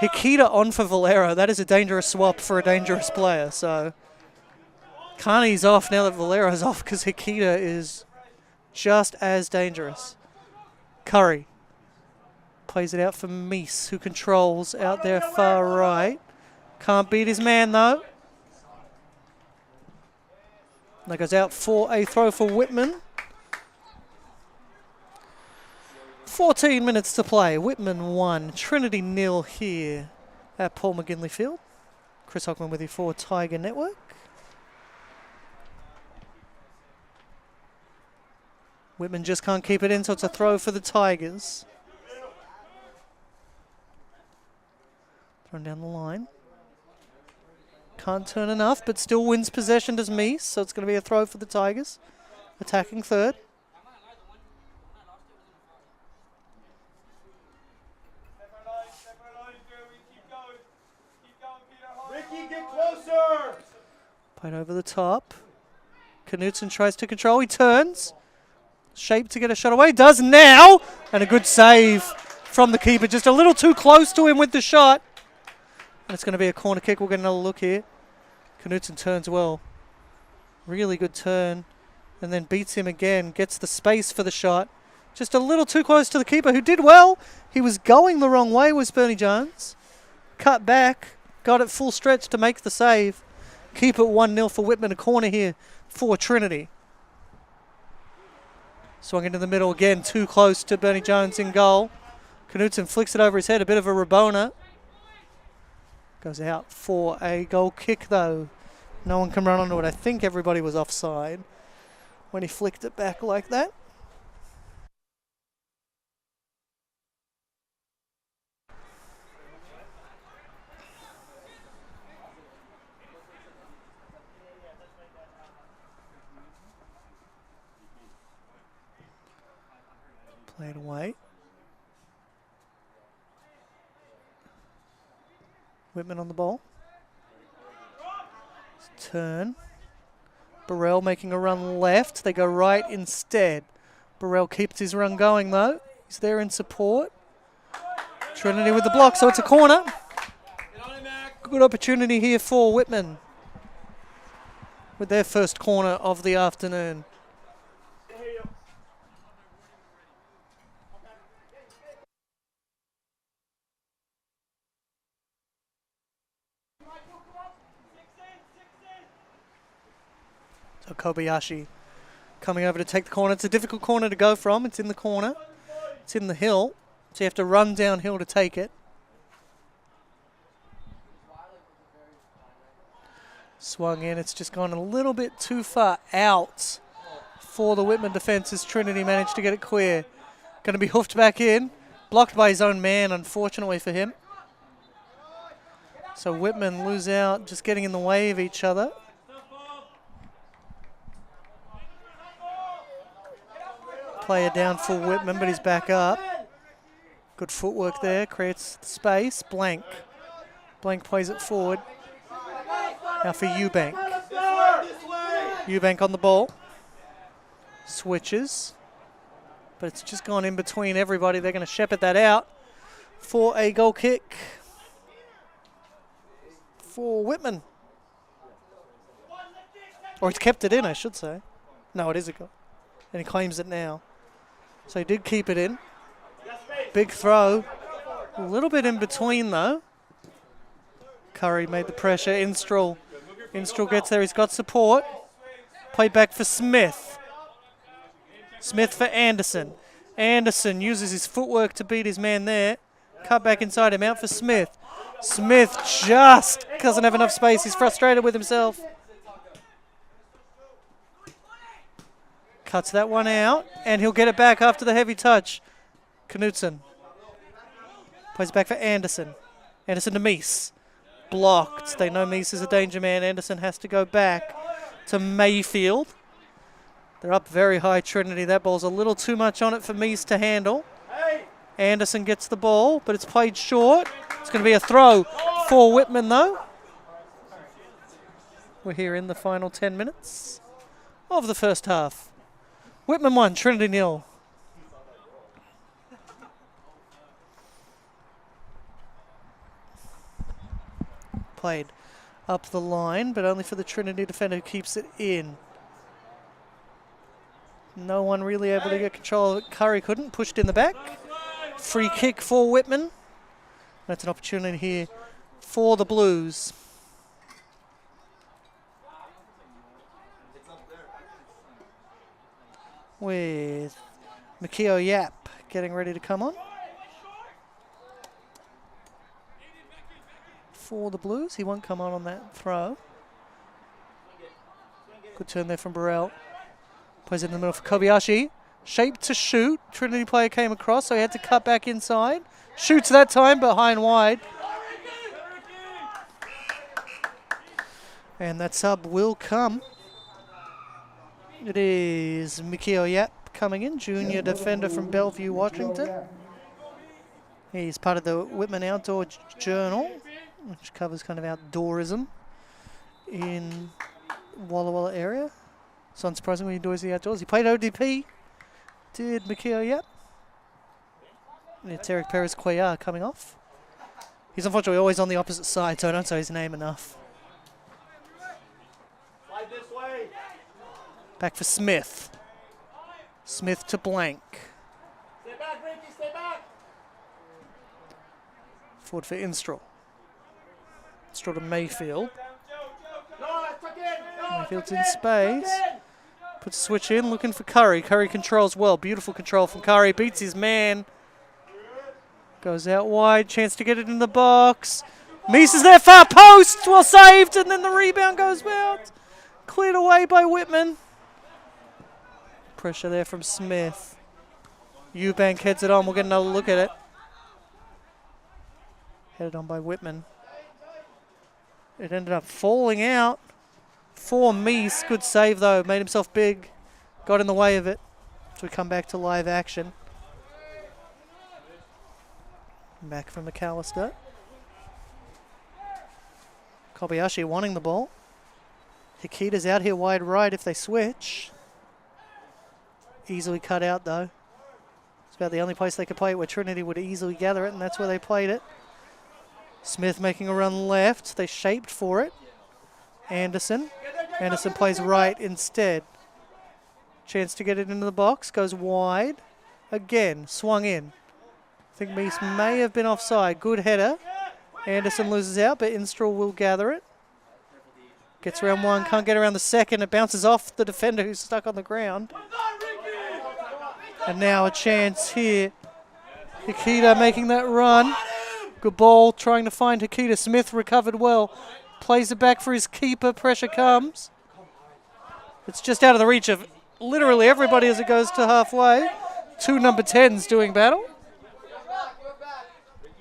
S1: Hikita on for Valero. That is a dangerous swap for a dangerous player. So Carney's off now that Valero's off because Hikita is just as dangerous. Curry plays it out for Meese, who controls out there far right. Can't beat his man though. That goes out for a throw for Whitman. 14 minutes to play. Whitman 1, Trinity 0 here at Paul McGinley Field. Chris Hockman with you for Tiger Network. Whitman just can't keep it in, so it's a throw for the Tigers. Thrown down the line. Can't turn enough, but still wins possession does Meese, so it's going to be a throw for the Tigers. Attacking third. Right over the top. Knutson tries to control. He turns. Shape to get a shot away. Does now. And a good save from the keeper. Just a little too close to him with the shot. And it's going to be a corner kick. We'll get another look here. Knutson turns well. Really good turn. And then beats him again. Gets the space for the shot. Just a little too close to the keeper, who did well. He was going the wrong way, was Bernie Jones. Cut back. Got it full stretch to make the save. Keep it 1-0 for Whitman. A corner here for Trinity. Swung into the middle again. Too close to Bernie Jones in goal. Knutson flicks it over his head. A bit of a Rabona. Goes out for a goal kick, though. No one can run onto it. I think everybody was offside when he flicked it back like that. Played away. Whitman on the ball. Turn. Burrell making a run left. They go right instead. Burrell keeps his run going though. He's there in support. Trinity with the block, so it's a corner. Good opportunity here for Whitman with their first corner of the afternoon. So Kobayashi coming over to take the corner. It's a difficult corner to go from. It's in the corner. It's in the hill. So you have to run downhill to take it. Swung in. It's just gone a little bit too far out for the Whitman defence as Trinity managed to get it clear. Going to be hoofed back in. Blocked by his own man, unfortunately for him. So Whitman lose out, just getting in the way of each other. Player down for Whitman, but he's back up. Good footwork there, creates space. Blank plays it forward. Now for Eubank. Eubank on the ball. Switches. But it's just gone in between everybody. They're going to shepherd that out for a goal kick for Whitman. Or he's kept it in, I should say. No, it is a goal. And he claims it now. So he did keep it in. Big throw. A little bit in between, though. Curry made the pressure. Instrel gets there. He's got support. Play back for Smith. Smith for Anderson. Anderson uses his footwork to beat his man there. Cut back inside him. Out for Smith. Smith just doesn't have enough space. He's frustrated with himself. Cuts that one out, and he'll get it back after the heavy touch. Knutson. Plays back for Anderson. Anderson to Meese. Blocked. They know Meese is a danger man. Anderson has to go back to Mayfield. They're up very high, Trinity. That ball's a little too much on it for Meese to handle. Anderson gets the ball, but it's played short. It's going to be a throw for Whitman, though. We're here in the final 10 minutes of the first half. Whitman 1, Trinity 0. Played up the line, but only for the Trinity defender who keeps it in. No one really able to get control of it. Curry couldn't. Pushed in the back. Free kick for Whitman. That's an opportunity here for the Blues. With Mikio Yap getting ready to come on. For the Blues. He won't come on that throw. Good turn there from Burrell. Plays it in the middle for Kobayashi. Shape to shoot. Trinity player came across, so he had to cut back inside. Shoots that time, but high and wide. And that sub will come. It is Mikio Yap coming in, junior defender from Bellevue, Washington. He's part of the Whitman Outdoor Journal, which covers kind of outdoorism in Walla Walla area. So unsurprisingly, he enjoys the outdoors. He played ODP. Did Makio yet? And it's Eric Perez Cuellar coming off. He's unfortunately always on the opposite side, so I don't say his name enough.
S3: Slide this way.
S1: Back for Smith. Smith to blank.
S3: Stay back, Ricky, stay back.
S1: Forward for Instrel. Instrel to Mayfield.
S3: No, tuck in. No,
S1: Mayfield's
S3: tuck
S1: in space.
S3: Tuck in.
S1: Puts a switch in, looking for Curry. Curry controls well. Beautiful control from Curry. Beats his man. Goes out wide. Chance to get it in the box. Meese is there. Far post. Well saved. And then the rebound goes out. Cleared away by Whitman. Pressure there from Smith. Eubank heads it on. We'll get another look at it. Headed on by Whitman. It ended up falling out for Meese. Good save though. Made himself big. Got in the way of it. So we come back to live action. Back from McAllister. Kobayashi wanting the ball. Hikita's out here wide right if they switch. Easily cut out though. It's about the only place they could play it where Trinity would easily gather it, and that's where they played it. Smith making a run left. They shaped for it. Anderson. Anderson plays right instead. Chance to get it into the box. Goes wide. Again, swung in. I think Meese may have been offside. Good header. Anderson loses out, but Instrel will gather it. Gets around one, can't get around the second. It bounces off the defender who's stuck on the ground. And now a chance here. Hikita making that run. Good ball, trying to find Hikita. Smith recovered well. Plays it back for his keeper. Pressure comes. It's just out of the reach of literally everybody as it goes to halfway. Two number 10s doing battle.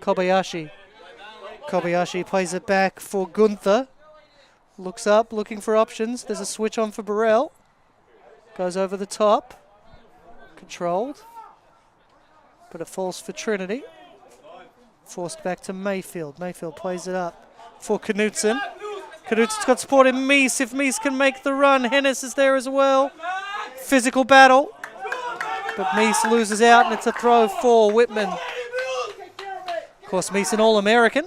S1: Kobayashi. Kobayashi plays it back for Gunther. Looks up, looking for options. There's a switch on for Burrell. Goes over the top. Controlled. But it falls for Trinity. Forced back to Mayfield. Mayfield plays it up for Knutson. Knutson's got support in Meese. If Meese can make the run, Hennis is there as well. Physical battle. But Meese loses out, and it's a throw for Whitman. Of course, Meese an All-American.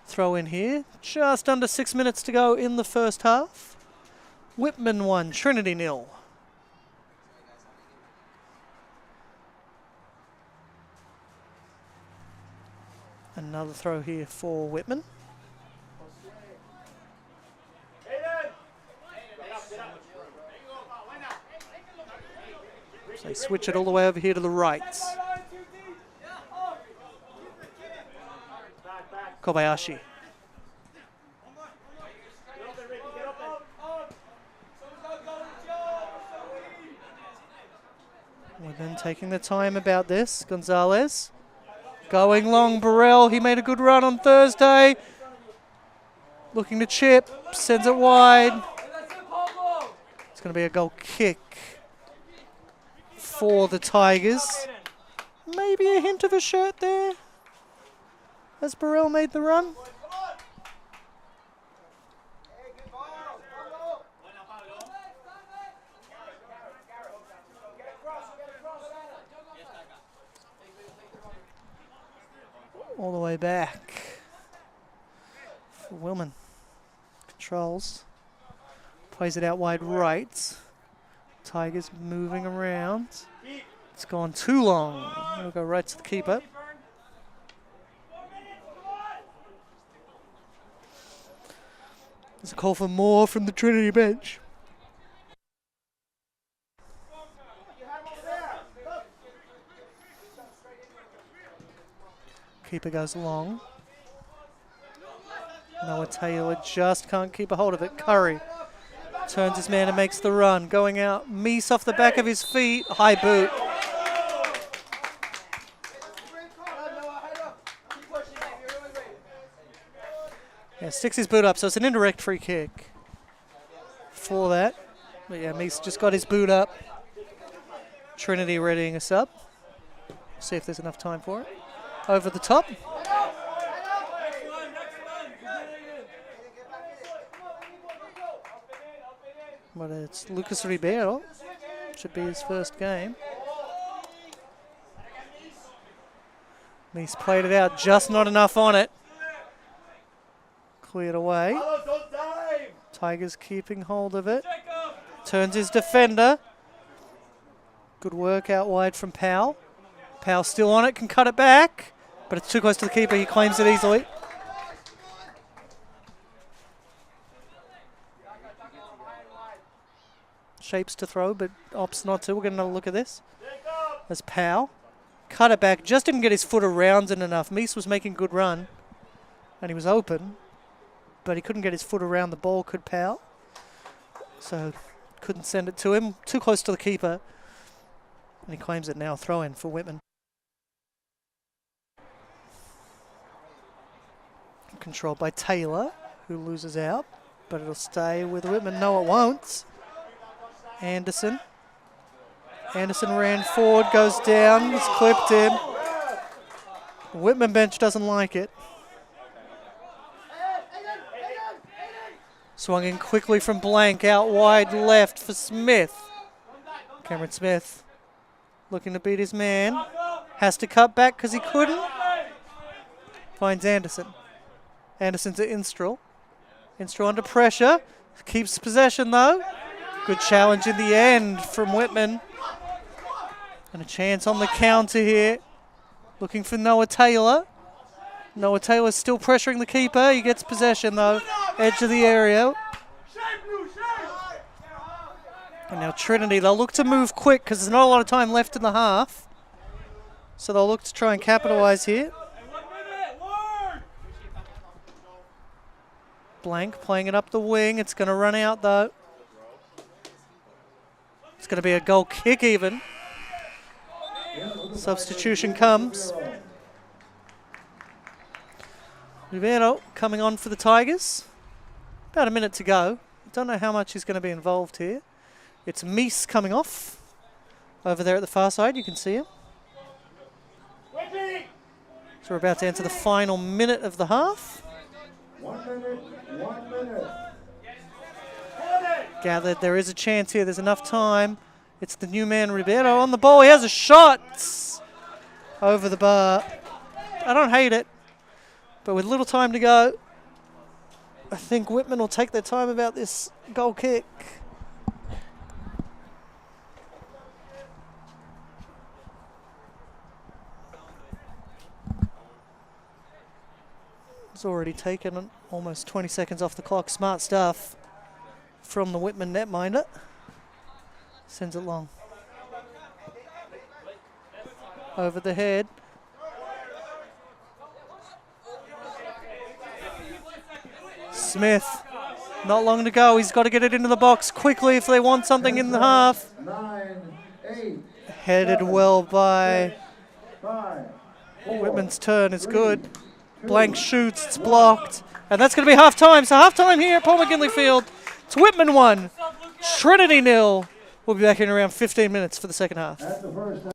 S1: Throw in here. Just under 6 minutes to go in the first half. Whitman 1, Trinity 0. Another throw here for Whitman. So they switch it all the way over here to the right. Kobayashi. Whitman taking the time about this. Gonzalez. Going long, Burrell. He made a good run on Thursday. Looking to chip. Sends it wide. It's going to be a goal kick for the Tigers. Maybe a hint of a shirt there as Burrell made the run. All the way back for Whitman. Controls. Plays it out wide right. Tigers moving around. It's gone too long. It'll go right to the keeper. There's a call for more from the Trinity bench. Keeper goes long. Noah Taylor just can't keep a hold of it. Curry turns his man and makes the run. Going out. Meese off the back of his feet. High boot. Yeah, sticks his boot up, so it's an indirect free kick for that. But yeah, Meese just got his boot up. Trinity readying us up. See if there's enough time for it. Over the top. But it's Lucas Ribeiro. Should be his first game. He's played it out, just not enough on it. Cleared away. Tigers keeping hold of it. Turns his defender. Good work out wide from Powell. Powell still on it, can cut it back. But it's too close to the keeper, he claims it easily. Shapes to throw, but opts not to. We'll get another look at this. As Powell cut it back, just didn't get his foot around it enough. Meese was making good run, and he was open, but he couldn't get his foot around the ball, could Powell. So couldn't send it to him. Too close to the keeper, and he claims it now. Throw in for Whitman. Controlled by Taylor, who loses out, but it'll stay with Whitman. No, it won't. Anderson ran forward, goes down, it's clipped in. Whitman bench doesn't like it. Swung in quickly from Blank, out wide left for Smith. Cameron Smith looking to beat his man. Has to cut back because he couldn't. Finds Anderson. Anderson to Instrel. Instrel under pressure. Keeps possession though. Good challenge in the end from Whitman. And a chance on the counter here. Looking for Noah Taylor. Noah Taylor's still pressuring the keeper. He gets possession though. Edge of the area. And now Trinity, they'll look to move quick because there's not a lot of time left in the half. So they'll look to try and capitalize here. Blank playing it up the wing. It's going to run out though. It's going to be a goal kick even. Substitution comes. Rivero coming on for the Tigers. About a minute to go. Don't know how much is going to be involved here. It's Meese coming off. Over there at the far side, you can see him. So we're about to enter the final minute of the half.
S2: 1 minute, 1 minute.
S1: Gathered, there is a chance here. There's enough time. It's the new man Ribeiro on the ball. He has a shot over the bar. I don't hate it, but with little time to go, I think Whitman will take their time about this goal kick. It's already taken almost 20 seconds off the clock. Smart stuff from the Whitman netminder. Sends it long. Over the head. Smith, not long to go. He's got to get it into the box quickly if they want something in the half.
S2: 9, 8,
S1: Headed
S2: 7,
S1: well by
S2: 6, 5, 4,
S1: Whitman's turn is
S2: 3,
S1: good.
S2: 2,
S1: Blank shoots, it's blocked. And that's going to be half time. So half time here at Paul McGinley Field. It's Whitman 1, Trinity 0. We'll be back in around 15 minutes for the second half.
S2: at the first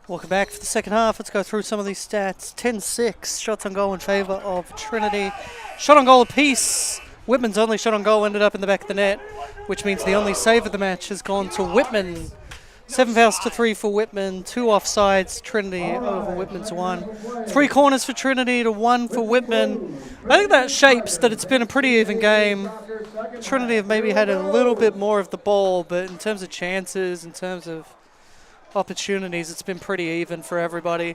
S1: Welcome back for the second half. Let's go through some of these stats. 10-6, shots on goal in favour of Trinity. Shot on goal apiece. Whitman's only shot on goal ended up in the back of the net, which means the only save of the match has gone to Whitman. 7 fouls to 3 for Whitman, 2 offsides, Trinity over Whitman's 1. 3 corners for Trinity to 1 for Whitman. I think that shapes that it's been a pretty even game. Trinity have maybe had a little bit more of the ball, but in terms of chances, in terms of opportunities, it's been pretty even for everybody.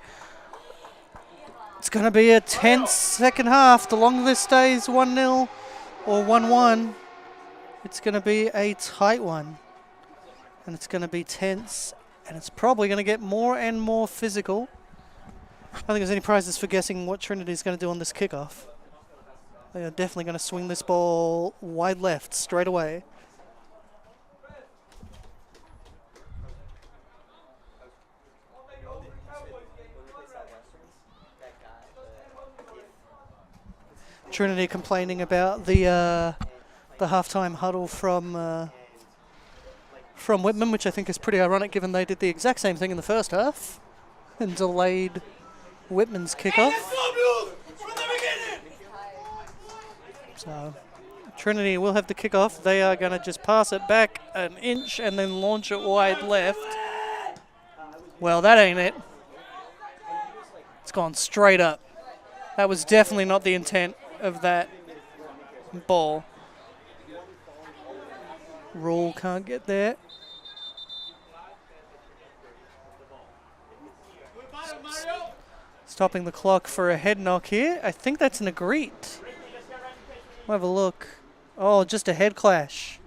S1: It's going to be a tense second half. The longer this stays 1-0 or 1-1, it's going to be a tight one. And it's going to be tense, and it's probably going to get more and more physical. I don't think there's any prizes for guessing what Trinity's going to do on this kickoff. They are definitely going to swing this ball wide left straight away. Trinity complaining about the halftime huddle from Whitman, which I think is pretty ironic given they did the exact same thing in the first half and delayed Whitman's kickoff. So Trinity will have the kickoff. They are going to just pass it back an inch and then launch it wide left. Well, that ain't it. It's gone straight up. That was definitely not the intent of that ball. Rule can't get there. Stopping the clock for a head knock here. I think that's an agreed. We'll have a look. Oh, just a head clash.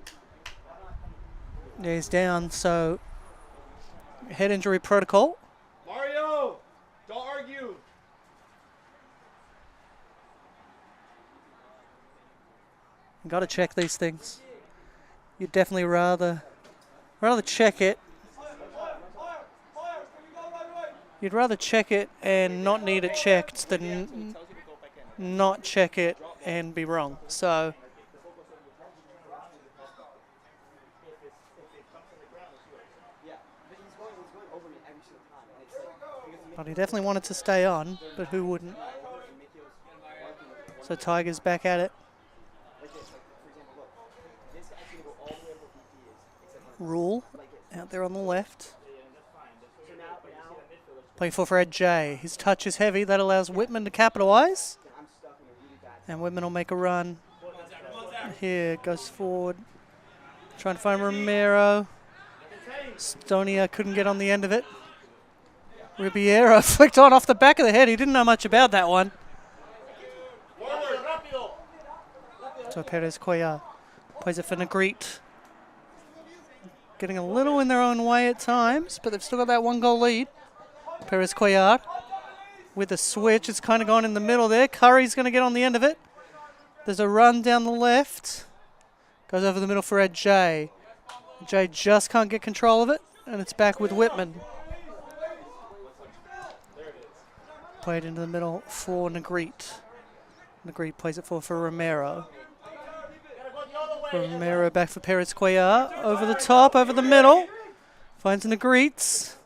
S1: Yeah, he's down, so head injury protocol.
S3: Mario, don't argue.
S1: Got to check these things. You'd definitely rather check it. You'd rather check it and not need it checked than not check it and be wrong. So but he definitely wanted to stay on, but who wouldn't? So Tiger's back at it. Rule out there on the left. Playing for Ed J. His touch is heavy. That allows Whitman to capitalise. And Whitman will make a run. Here, goes forward. Trying to find Romero. Stonia couldn't get on the end of it. Ribeiro flicked on off the back of the head. He didn't know much about that one. So Perez Cuellar plays it for Negrete. Getting a little in their own way at times, but they've still got that 1-goal lead. Perez Cuellar with a switch. It's kind of gone in the middle there. Curry's going to get on the end of it. There's a run down the left. Goes over the middle for Ed J. J just can't get control of it, and it's back with Whitman. Played into the middle for Negrete. Negrete plays it for Romero. Romero back for Perez Cuellar. Over the top, over the middle. Finds Negrete's.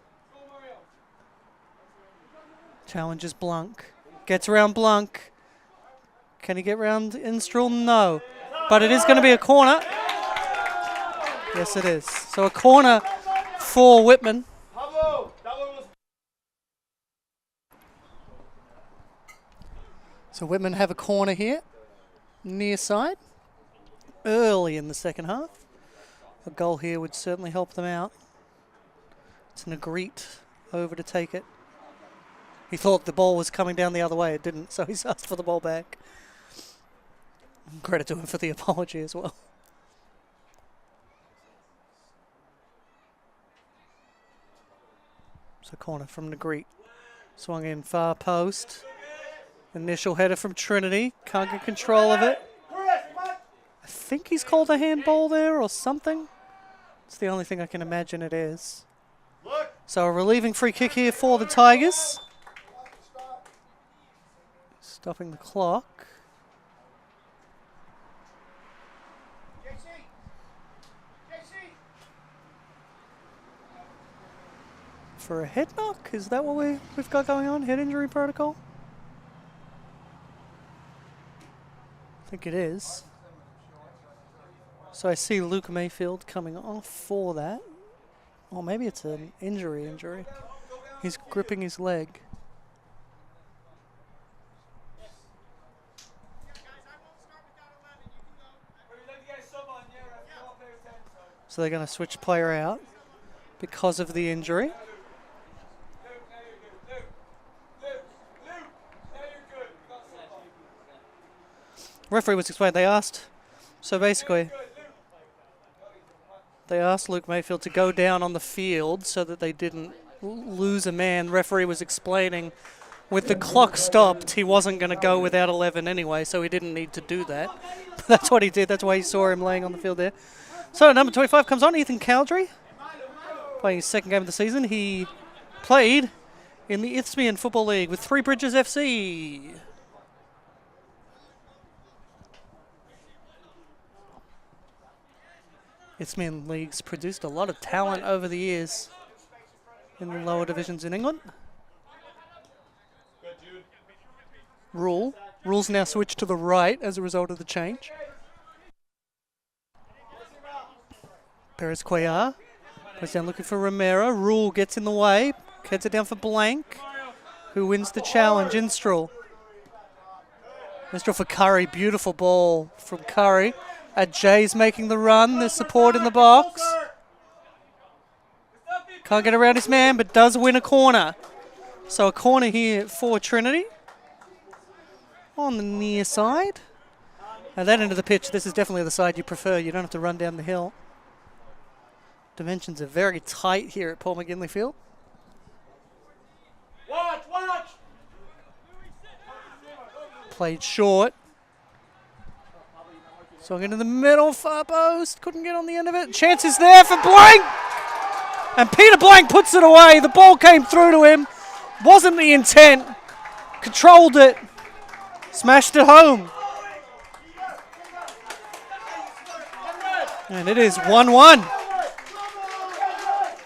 S1: Challenges Blanc. Gets around Blanc. Can he get around Instrel? No. But it is going to be a corner. Yes, it is. So a corner for Whitman. So Whitman have a corner here. Near side. Early in the second half. A goal here would certainly help them out. It's Negrete over to take it. He thought the ball was coming down the other way. It didn't, so he's asked for the ball back. Credit to him for the apology as well. So corner from Negrete. Swung in far post. Initial header from Trinity. Can't get control of it. I think he's called a handball there or something. It's the only thing I can imagine it is. So a relieving free kick here for the Tigers. Stopping the clock. for a head knock. Is that what we've got going on? Head injury protocol? I think it is. So I see Luke Mayfield coming off for that. Or maybe it's an injury. He's gripping his leg. So they're going to switch player out because of the injury. Referee was explained. They asked Luke Mayfield to go down on the field so that they didn't lose a man. Referee was explaining with the clock stopped, he wasn't going to go without 11 anyway, so he didn't need to do that. That's what he did. That's why you saw him laying on the field there. So number 25 comes on, Ethan Caldry, playing his second game of the season. He played in the Isthmian Football League with Three Bridges FC. Isthmian League's produced a lot of talent over the years in the lower divisions in England. Rules now switched to the right as a result of the change. Perez Cuellar goes down looking for Romero. Rule gets in the way, heads it down for Blank, who wins the challenge. Instrel for Curry. Beautiful ball from Curry. Jay's making the run. There's support in the box. Can't get around his man, but does win a corner. So a corner here for Trinity on the near side. At that end of the pitch, this is definitely the side you prefer. You don't have to run down the hill. Dimensions are very tight here at Paul McGinley Field.
S3: Watch!
S1: Played short. Swung into the middle, far post. Couldn't get on the end of it. Chance is there for Blank! And Peter Blank puts it away. The ball came through to him. Wasn't the intent. Controlled it. Smashed it home. And it is 1-1.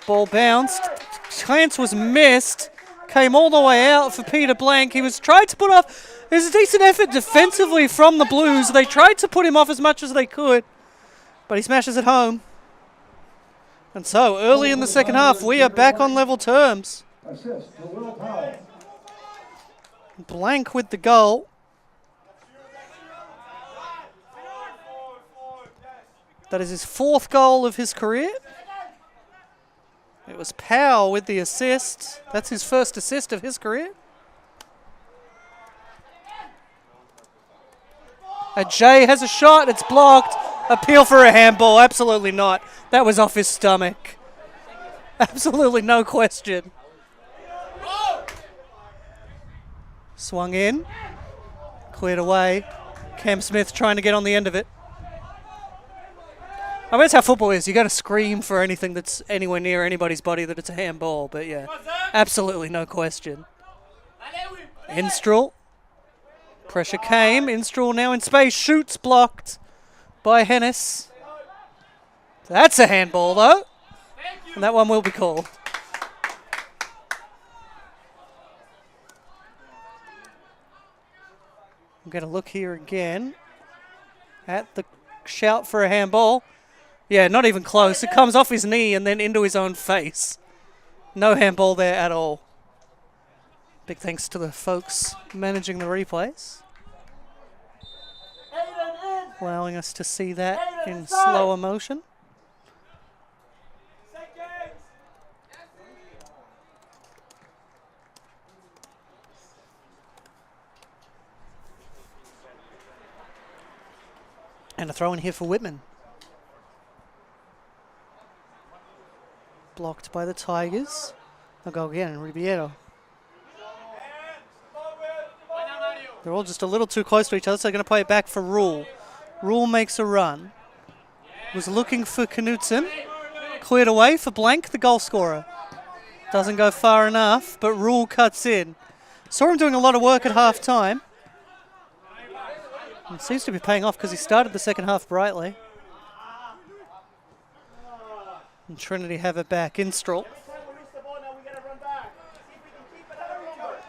S1: Ball bounced. Chance was missed. Came all the way out for Peter Blank. He was tried to put off. There's a decent effort defensively from the Blues. They tried to put him off as much as they could, but he smashes it home. And so, early in the second half, we are back on level terms.
S2: Assist to Will Powell.
S1: Blank with the goal. That is his fourth goal of his career. It was Powell with the assist. That's his first assist of his career. Jay has a shot. It's blocked. Appeal for a handball. Absolutely not. That was off his stomach. Absolutely no question. Swung in. Cleared away. Cam Smith trying to get on the end of it. I mean, that's how football is. You got to scream for anything that's anywhere near anybody's body that it's a handball. But yeah, absolutely no question. Instrel. Pressure came. Instrel now in space. Shoots, blocked by Hennis. That's a handball, though. And that one will be called. I'm going to look here again at the shout for a handball. Yeah, not even close. It comes off his knee and then into his own face. No handball there at all. Big thanks to the folks managing the replays, allowing us to see that in slower motion. And a throw in here for Whitman. Blocked by the Tigers. They'll go again, Ribeiro. They're all just a little too close to each other, so they're going to play it back for Rule. Rule makes a run. Was looking for Knutson. Cleared away for Blank, the goal scorer. Doesn't go far enough, but Rule cuts in. Saw him doing a lot of work at half-time. It seems to be paying off because he started the second half brightly. And Trinity have it back. Instrel.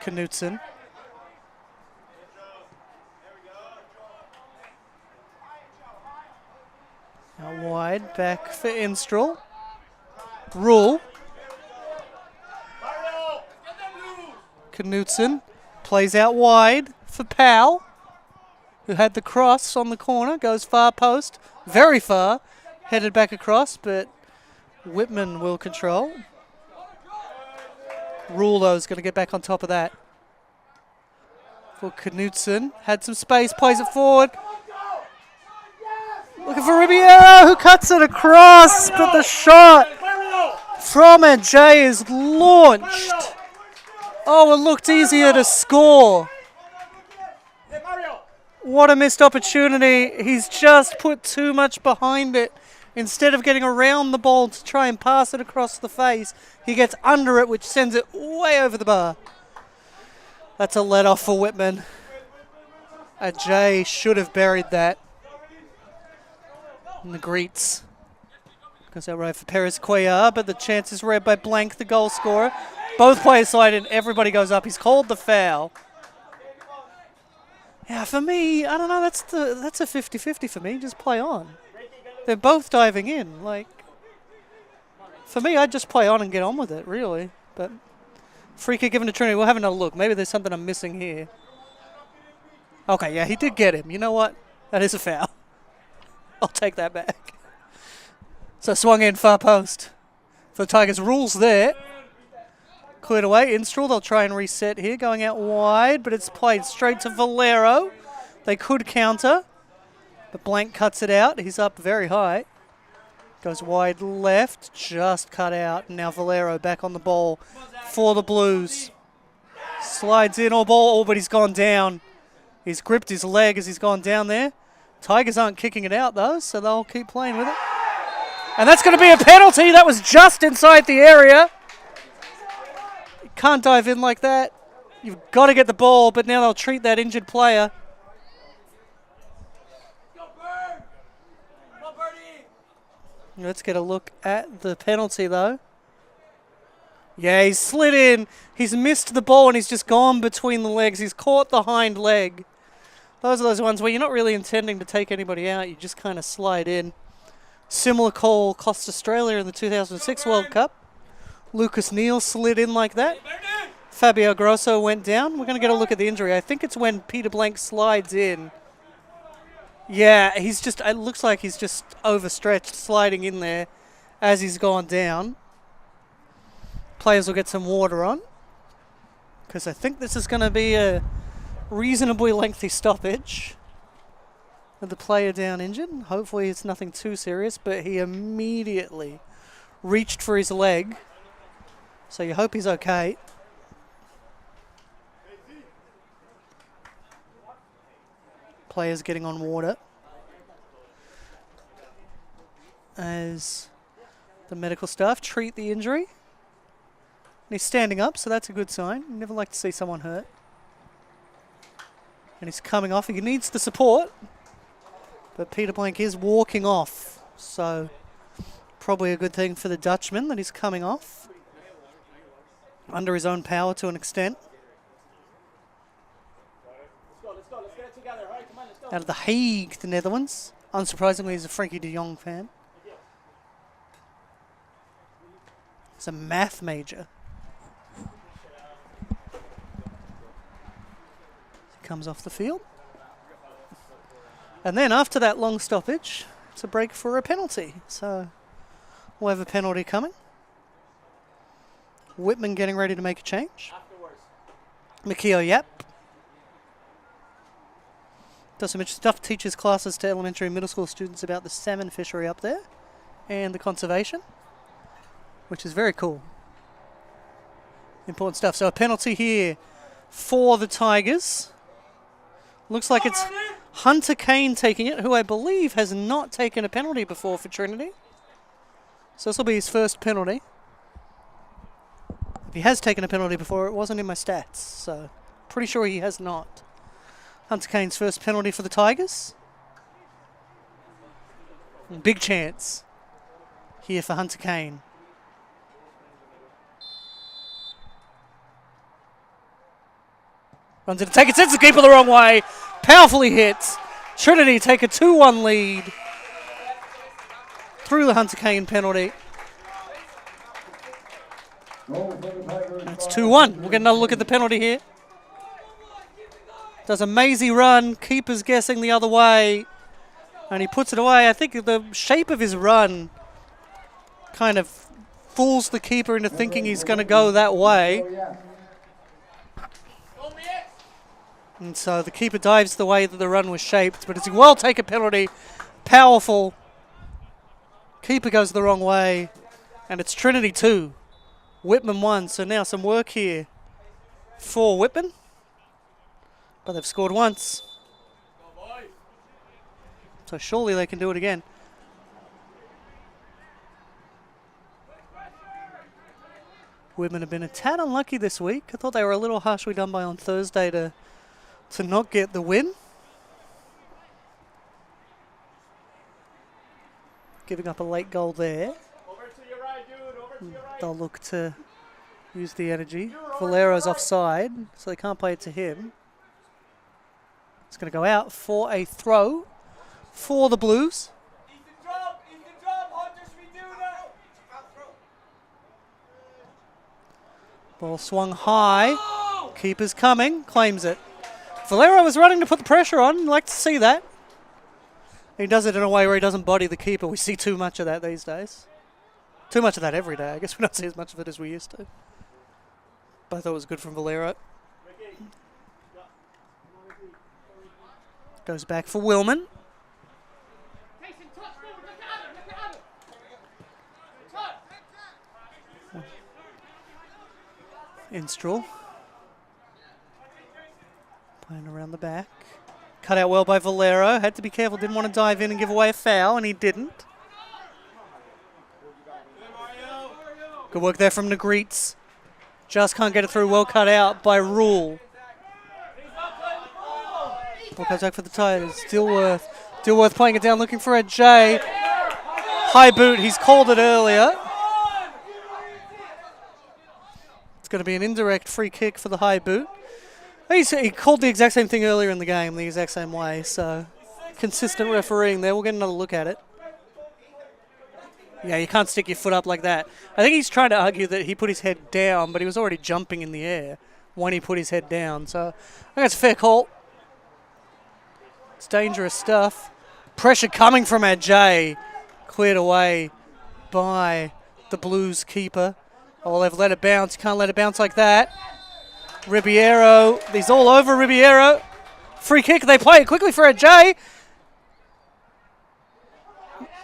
S1: Knutson. Out wide, back for Instrel. Rule. Knutson plays out wide for Powell, who had the cross on the corner, goes far post, very far, headed back across, but Whitman will control. Rule, though, is going to get back on top of that. For Knutson, had some space, plays it forward. Looking for Ribeiro, who cuts it across, but the shot from Ajay is launched. Oh, it looked easier to score. What a missed opportunity. He's just put too much behind it. Instead of getting around the ball to try and pass it across the face, he gets under it, which sends it way over the bar. That's a let-off for Whitman. Ajay should have buried that. And the greets. Goes out right for Perez Cuellar, but the chance is read by Blank, the goal scorer. Both players slide in, everybody goes up. He's called the foul. Yeah, for me, I don't know, that's a 50-50 for me. Just play on. They're both diving in. Like, for me, I'd just play on and get on with it, really. But free kick given to Trinity. We'll have another look. Maybe there's something I'm missing here. Okay, yeah, he did get him. You know what? That is a foul. I'll take that back. So swung in far post for the Tigers. Rules there. Cleared away. Instrel, they'll try and reset here. Going out wide, but it's played straight to Valero. They could counter, but Blank cuts it out. He's up very high. Goes wide left, just cut out. Now Valero back on the ball for the Blues. Slides in all ball, but he's gone down. He's gripped his leg as he's gone down there. Tigers aren't kicking it out, though, so they'll keep playing with it. And that's going to be a penalty. That was just inside the area. You can't dive in like that. You've got to get the ball, but now they'll treat that injured player. Let's get a look at the penalty, though. Yeah, he's slid in. He's missed the ball, and he's just gone between the legs. He's caught the hind leg. Those are those ones where you're not really intending to take anybody out. You just kind of slide in. Similar call cost Australia in the 2006 World Cup. Lucas Neal slid in like that. Fabio Grosso went down. We're going to get a look at the injury. I think it's when Peter Blank slides in. Yeah, it looks like he's just overstretched, sliding in there as he's gone down. Players will get some water on, because I think this is going to be a reasonably lengthy stoppage. With the player down injured. Hopefully it's nothing too serious, but he immediately reached for his leg. So you hope he's okay. Players getting on water as the medical staff treat the injury. And he's standing up, so that's a good sign. You never like to see someone hurt. And he's coming off. He needs the support. But Peter Blank is walking off. So probably a good thing for the Dutchman that he's coming off. Under his own power to an extent. Out of The Hague, the Netherlands. Unsurprisingly, he's a Frankie de Jong fan. He's a math major. He comes off the field. And then after that long stoppage, it's a break for a penalty. So we'll have a penalty coming. Whitman getting ready to make a change. Mikio Yap. Does some interesting stuff. Teaches classes to elementary and middle school students about the salmon fishery up there. And the conservation. Which is very cool. Important stuff. So a penalty here for the Tigers. Looks like it's Hunter Kane taking it, who I believe has not taken a penalty before for Trinity. So this will be his first penalty. If he has taken a penalty before, it wasn't in my stats, so pretty sure he has not. Hunter Kane's first penalty for the Tigers. Big chance here for Hunter Kane. Runs it, take it, sends the keeper the wrong way. Powerfully hits. Trinity take a 2-1 lead through the Hunter Kane penalty. It's 2-1. We'll get another look at the penalty here. Does a mazy run. Keeper's guessing the other way. And he puts it away. I think the shape of his run kind of fools the keeper into thinking he's going to go that way. And so the keeper dives the way that the run was shaped, but it's a well-taken penalty. Powerful. Keeper goes the wrong way. And it's Trinity 2. Whitman 1. So now some work here for Whitman. But they've scored once. So surely they can do it again. Whitman have been a tad unlucky this week. I thought they were a little harshly done by on Thursday to not get the win. Giving up a late goal there. They'll look to use the energy. Valero's offside, so they can't play it to him. It's going to go out for a throw for the Blues. Ball swung high. Keeper's coming, claims it. Valero was running to put the pressure on. Like to see that. He does it in a way where he doesn't body the keeper. We see too much of that these days. Too much of that every day. I guess we don't see as much of it as we used to. But I thought it was good from Valero. Goes back for Whitman. Instrel. Playing around the back. Cut out well by Valero. Had to be careful. Didn't want to dive in and give away a foul, and he didn't. Good work there from Negreets. Just can't get it through. Well cut out by Rule. Ball goes back for the Tigers. Dilworth playing it down, looking for a J. High boot. He's called it earlier. It's going to be an indirect free kick for the high boot. He called the exact same thing earlier in the game, the exact same way. So consistent refereeing there. We'll get another look at it. Yeah, you can't stick your foot up like that. I think he's trying to argue that he put his head down, but he was already jumping in the air when he put his head down. So I think that's a fair call. It's dangerous stuff. Pressure coming from Ajay. Cleared away by the Blues keeper. Oh, they've let it bounce. You can't let it bounce like that. Ribeiro. He's all over Ribeiro. Free kick. They play it quickly for Ajay.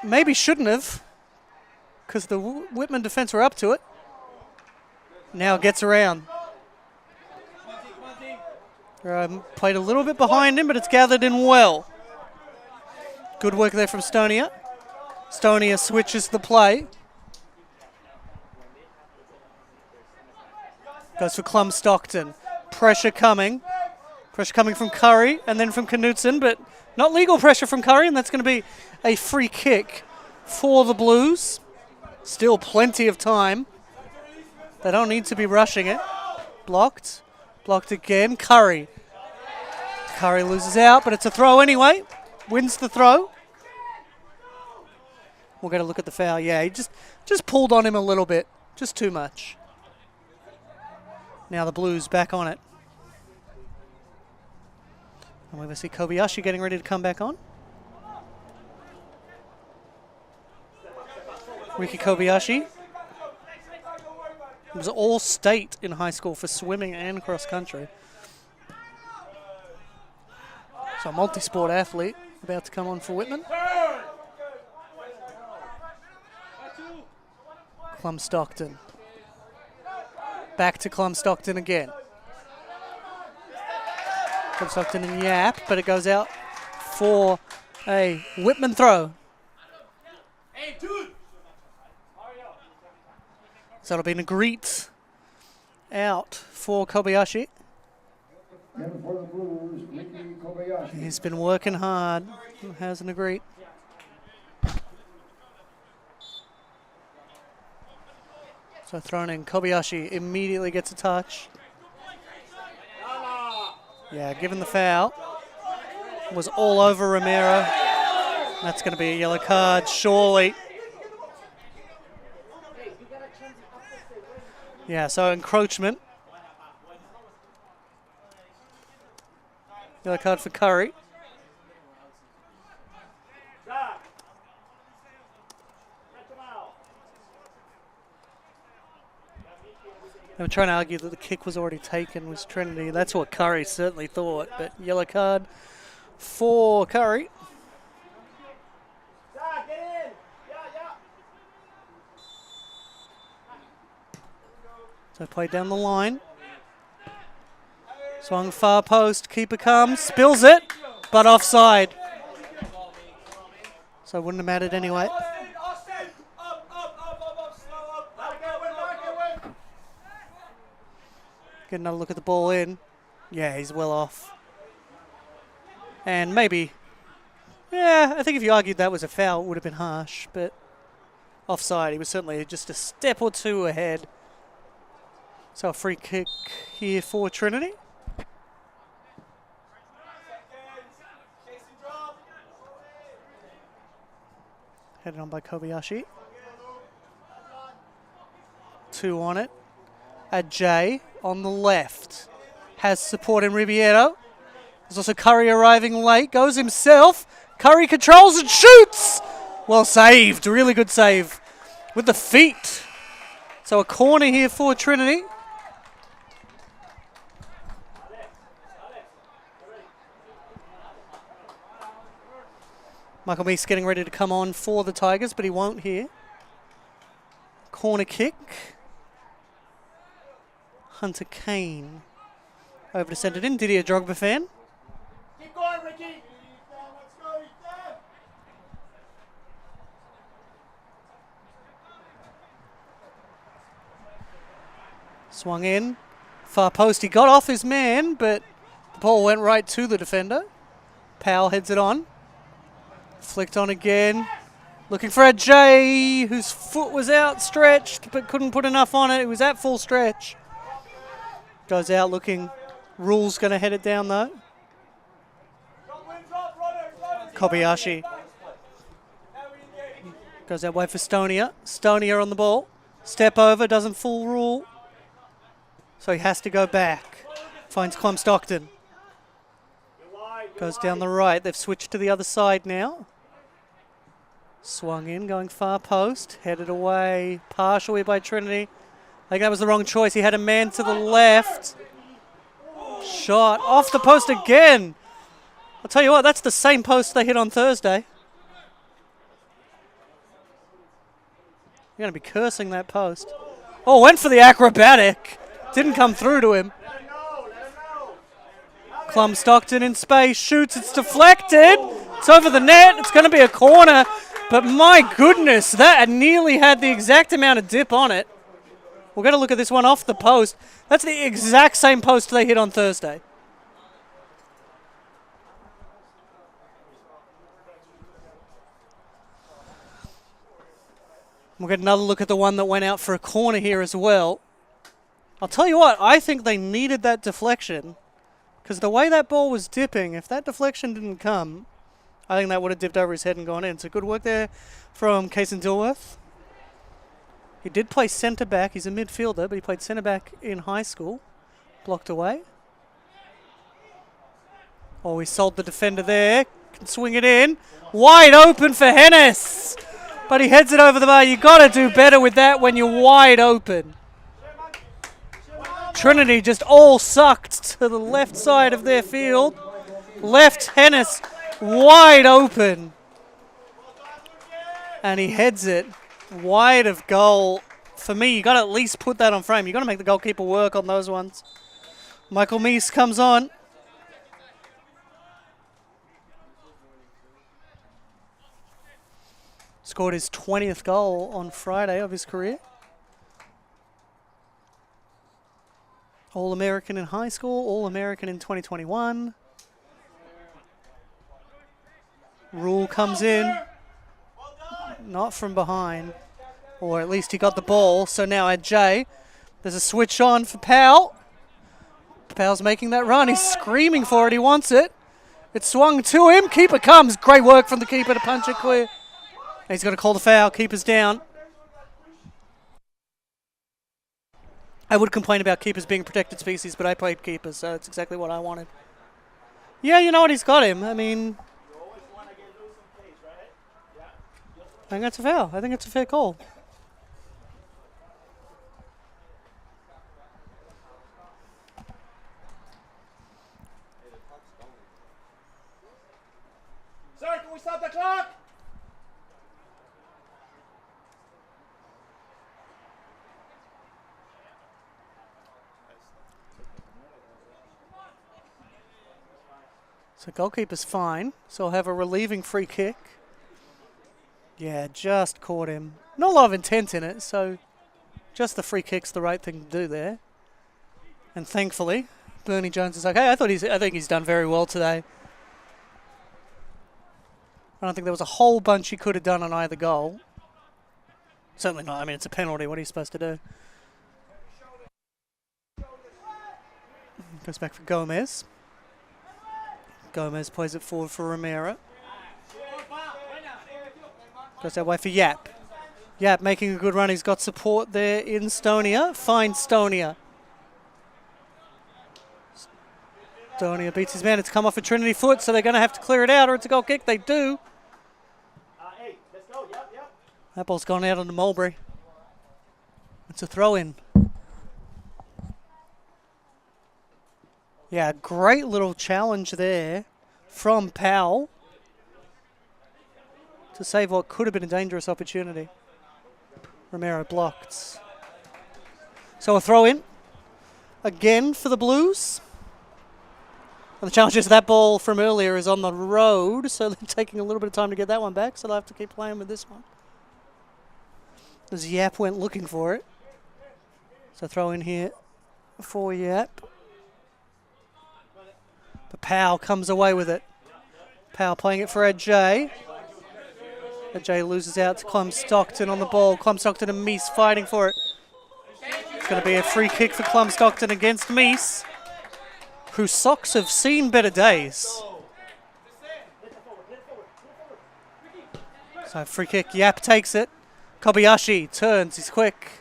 S1: Maybe shouldn't have, because the Whitman defense were up to it. Now gets around. Played a little bit behind him, but it's gathered in well. Good work there from Stonia. Stonia switches the play. Goes for Clum Stockton. Pressure coming. Pressure coming from Curry and then from Knutson, but not legal pressure from Curry, and that's going to be a free kick for the Blues. Still plenty of time. They don't need to be rushing it. Blocked. Blocked again. Curry. Curry loses out, but it's a throw anyway. Wins the throw. We'll get a look at the foul. Yeah, he just pulled on him a little bit. Just too much. Now the Blues back on it. And we're going to see Kobayashi getting ready to come back on. Ricky Kobayashi was all state in high school for swimming and cross country. So a multi-sport athlete about to come on for Whitman. Clum Stockton. Back to Clum Stockton again. Clum Stockton and Yap, but it goes out for a Whitman throw. So it'll be Negreets out for Kobayashi.
S2: And for the Blues, Ricky Kobayashi.
S1: He's been working hard. Has Negreet. So thrown in. Kobayashi immediately gets a touch. Yeah, given the foul. Was all over Romero. That's going to be a yellow card, surely. Yeah, so encroachment. Yellow card for Curry. They were trying to argue that the kick was already taken, was Trinity. That's what Curry certainly thought, but yellow card for Curry. So play down the line. Swung far post, keeper comes, spills it, but offside. So it wouldn't have mattered anyway. Get another look at the ball in. Yeah, he's well off. And maybe, yeah, I think if you argued that was a foul, it would have been harsh, but offside. He was certainly just a step or two ahead. So a free kick here for Trinity. Headed on by Kobayashi. 2 on it. Ajay on the left. Has support in Riviero. There's also Curry arriving late. Goes himself. Curry controls and shoots! Well saved. Really good save. With the feet. So a corner here for Trinity. Michael Meese getting ready to come on for the Tigers, but he won't here. Corner kick. Hunter Kane over to send it in. Didier Drogba fan.
S3: Keep going, Ricky. Let's go.
S1: Swung in. Far post. He got off his man, but the ball went right to the defender. Powell heads it on. Flicked on again. Looking for Ajay, whose foot was outstretched, but couldn't put enough on it. It was at full stretch. Goes out looking. Rule's going to head it down, though. Kobayashi. Goes that way for Stonia. Stonia on the ball. Step over, doesn't fool Rule. So he has to go back. Finds Clem Stockton. Goes down the right. They've switched to the other side now. Swung in, going far post. Headed away. Partially by Trinity. I think that was the wrong choice. He had a man to the left. Shot off the post again. I'll tell you what, that's the same post they hit on Thursday. You're going to be cursing that post. Oh, went for the acrobatic. Didn't come through to him. Clem Stockton in space, shoots, it's deflected. It's over the net, it's going to be a corner. But my goodness, that nearly had the exact amount of dip on it. We're going to look at this one off the post. That's the exact same post they hit on Thursday. We'll get another look at the one that went out for a corner here as well. I'll tell you what, I think they needed that deflection. Because the way that ball was dipping, if that deflection didn't come, I think that would have dipped over his head and gone in. So good work there from Kaysen Dilworth. He did play centre back. He's a midfielder, but he played centre back in high school. Blocked away. Oh, he sold the defender there. Can swing it in. Wide open for Hennis. But he heads it over the bar. You got to do better with that when you're wide open. Trinity just all sucked to the left side of their field. Left Hennis wide open. And he heads it wide of goal. For me, you got to at least put that on frame. You got to make the goalkeeper work on those ones. Michael Meese comes on. Scored his 20th goal on Friday of his career. All-American in high school, All-American in 2021. Rule comes in. Not from behind. Or at least he got the ball. So now Ajay. There's a switch on for Powell. Powell's making that run. He's screaming for it. He wants it. It's swung to him. Keeper comes. Great work from the keeper to punch it clear. He's going to call the foul. Keeper's down. I would complain about keepers being protected species, but I played keepers, so it's exactly what I wanted. Yeah, you know what? He's got him. I mean, I think that's a foul. I think it's a fair call.
S3: Sir, can we stop the clock?
S1: So goalkeeper's fine. So he'll have a relieving free kick. Yeah, just caught him. Not a lot of intent in it, so just the free kick's the right thing to do there. And thankfully, Bernie Jones is okay. I think he's done very well today. I don't think there was a whole bunch he could have done on either goal. Certainly not. I mean, it's a penalty. What are you supposed to do? Goes back for Gomez. Gomez plays it forward for Romero. Goes that way for Yap. Yap making a good run. He's got support there in Stonia. Finds Stonia. Stonia beats his man. It's come off a Trinity foot, so they're going to have to clear it out, or it's a goal kick. They do. That ball's gone out onto Mulberry. It's a throw-in. Yeah, great little challenge there from Powell to save what could have been a dangerous opportunity. Romero blocked. So a throw-in again for the Blues. And the challenge is that ball from earlier is on the road, so they're taking a little bit of time to get that one back, so they'll have to keep playing with this one. As Yap went looking for it. So throw in here for Yap. But Powell comes away with it. Powell playing it for Ajay. Ajay loses out to Clem Stockton on the ball. Clem Stockton and Meese fighting for it. It's going to be a free kick for Clem Stockton against Meese, whose socks have seen better days. So free kick. Yap takes it. Kobayashi turns. He's quick.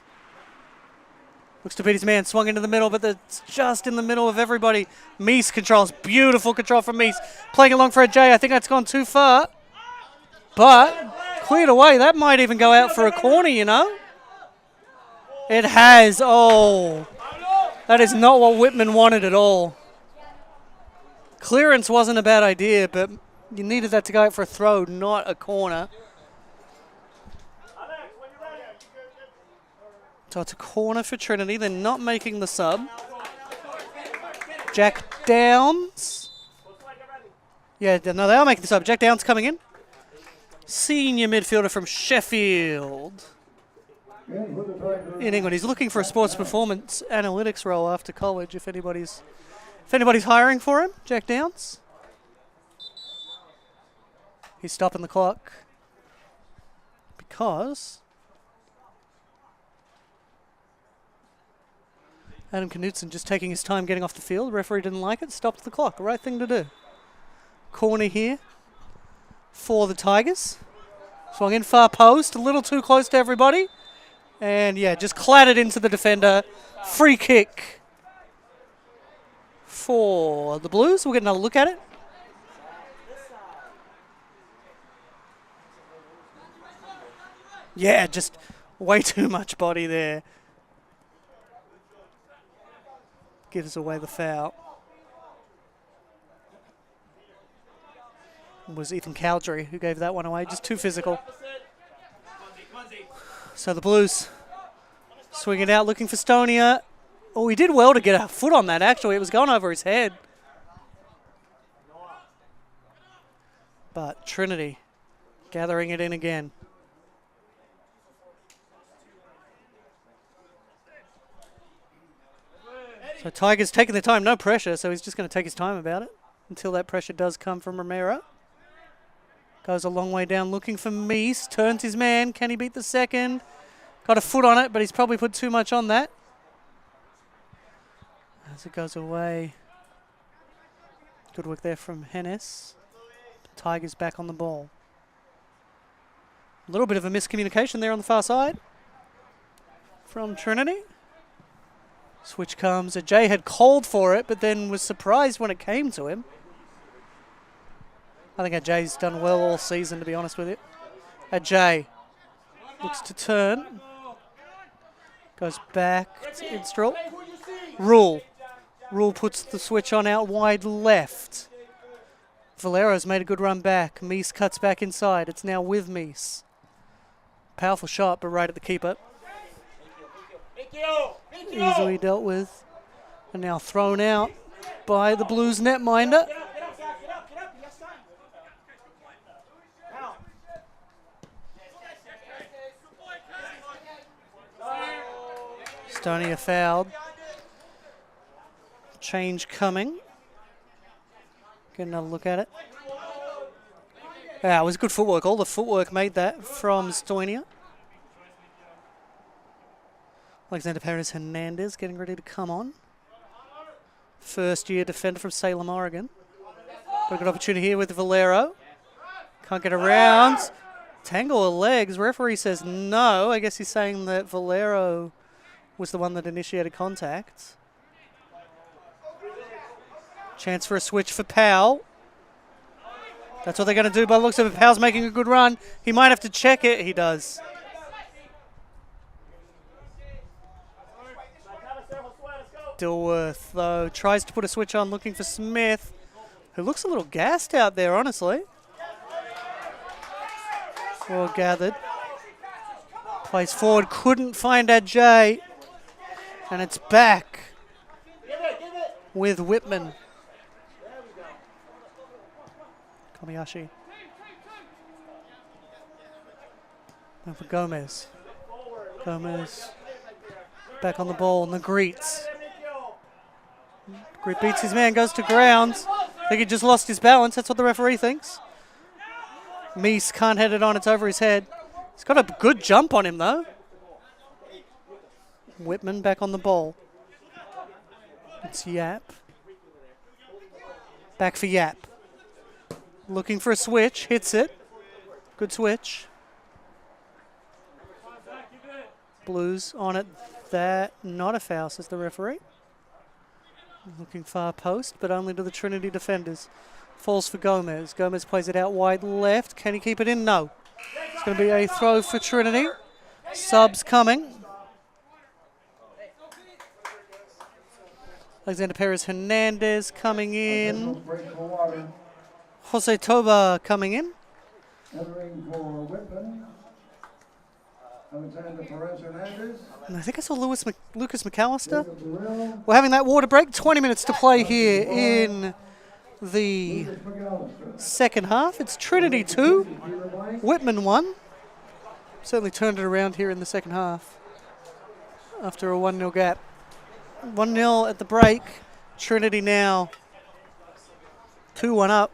S1: Looks to beat his man. Swung into the middle, but it's just in the middle of everybody. Meese controls. Beautiful control from Meese. Playing along for Ajay. I think that's gone too far. But cleared away. That might even go out for a corner, you know. It has. Oh. That is not what Whitman wanted at all. Clearance wasn't a bad idea, but you needed that to go out for a throw, not a corner. So it's a corner for Trinity. They're not making the sub. Jack Downs. Yeah, no, they are making the sub. Jack Downs coming in. Senior midfielder from Sheffield in England. He's looking for a sports performance analytics role after college, if anybody's hiring for him. Jack Downs. He's stopping the clock because Adam Knutson just taking his time getting off the field. The referee didn't like it. Stopped the clock. The right thing to do. Corner here for the Tigers. Swung in far post. A little too close to everybody. And yeah, just clattered into the defender. Free kick for the Blues. We'll get another look at it. Yeah, just way too much body there. Gives away the foul. It was Ethan Cowdery who gave that one away. Just too physical. So the Blues swing it out, looking for Stonia. Oh, he did well to get a foot on that, actually. It was going over his head. But Trinity gathering it in again. So Tigers taking their time, no pressure, so he's just going to take his time about it until that pressure does come from Romero. Goes a long way down looking for Meese, turns his man, can he beat the second? Got a foot on it, but he's probably put too much on that. As it goes away. Good work there from Hennis. Tigers back on the ball. A little bit of a miscommunication there on the far side from Trinity. Switch comes. Ajay had called for it, but then was surprised when it came to him. I think Ajay's done well all season, to be honest with you. Ajay looks to turn. Goes back to Instrel. Rule. Rule puts the switch on out wide left. Valero's made a good run back. Meese cuts back inside. It's now with Meese. Powerful shot, but right at the keeper. Easily dealt with. And now thrown out by the Blues netminder. Stonia fouled. Change coming. Get another look at it. Yeah, it was good footwork. All the footwork made that from Stonia. Alexander Perez Hernandez getting ready to come on. First year defender from Salem, Oregon. Got a good opportunity here with Valero. Can't get around. Tangle of legs. Referee says no. I guess he's saying that Valero was the one that initiated contact. Chance for a switch for Powell. That's what they're going to do by the looks of it. Powell's making a good run. He might have to check it. He does. Dilworth, though, tries to put a switch on looking for Smith, who looks a little gassed out there, honestly. Well gathered. Plays forward, couldn't find Ajay. And it's back with Whitman. Kobayashi. Now for Gomez. Gomez back on the ball, and the Greets. Greet beats his man, goes to ground. I think he just lost his balance. That's what the referee thinks. Meese can't head it on. It's over his head. He's got a good jump on him, though. Whitman back on the ball. It's Yap. Back for Yap. Looking for a switch. Hits it. Good switch. Blues on it. That not a foul, says the referee. Looking far post, but only to the Trinity defenders. Falls for Gomez. Gomez plays it out wide left. Can he keep it in? No. It's going to be a throw for Trinity. Subs coming. Alexander Perez Hernandez coming in. Jose Toba coming in.
S2: Entering for Whitman. Alexander Perez Hernandez.
S1: And I think I saw Lucas McAllister. We're having that water break. 20 minutes to play here in the second half. It's Trinity 2, Whitman 1. Certainly turned it around here in the second half after a 1-0 gap. 1-0 at the break. Trinity now 2-1 up.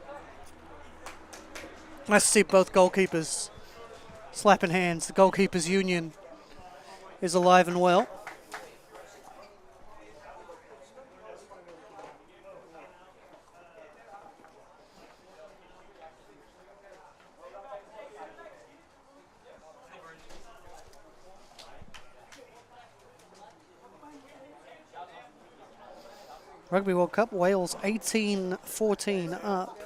S1: Nice to see both goalkeepers slapping hands. The goalkeepers union is alive and well. Rugby World Cup, Wales 18-14 up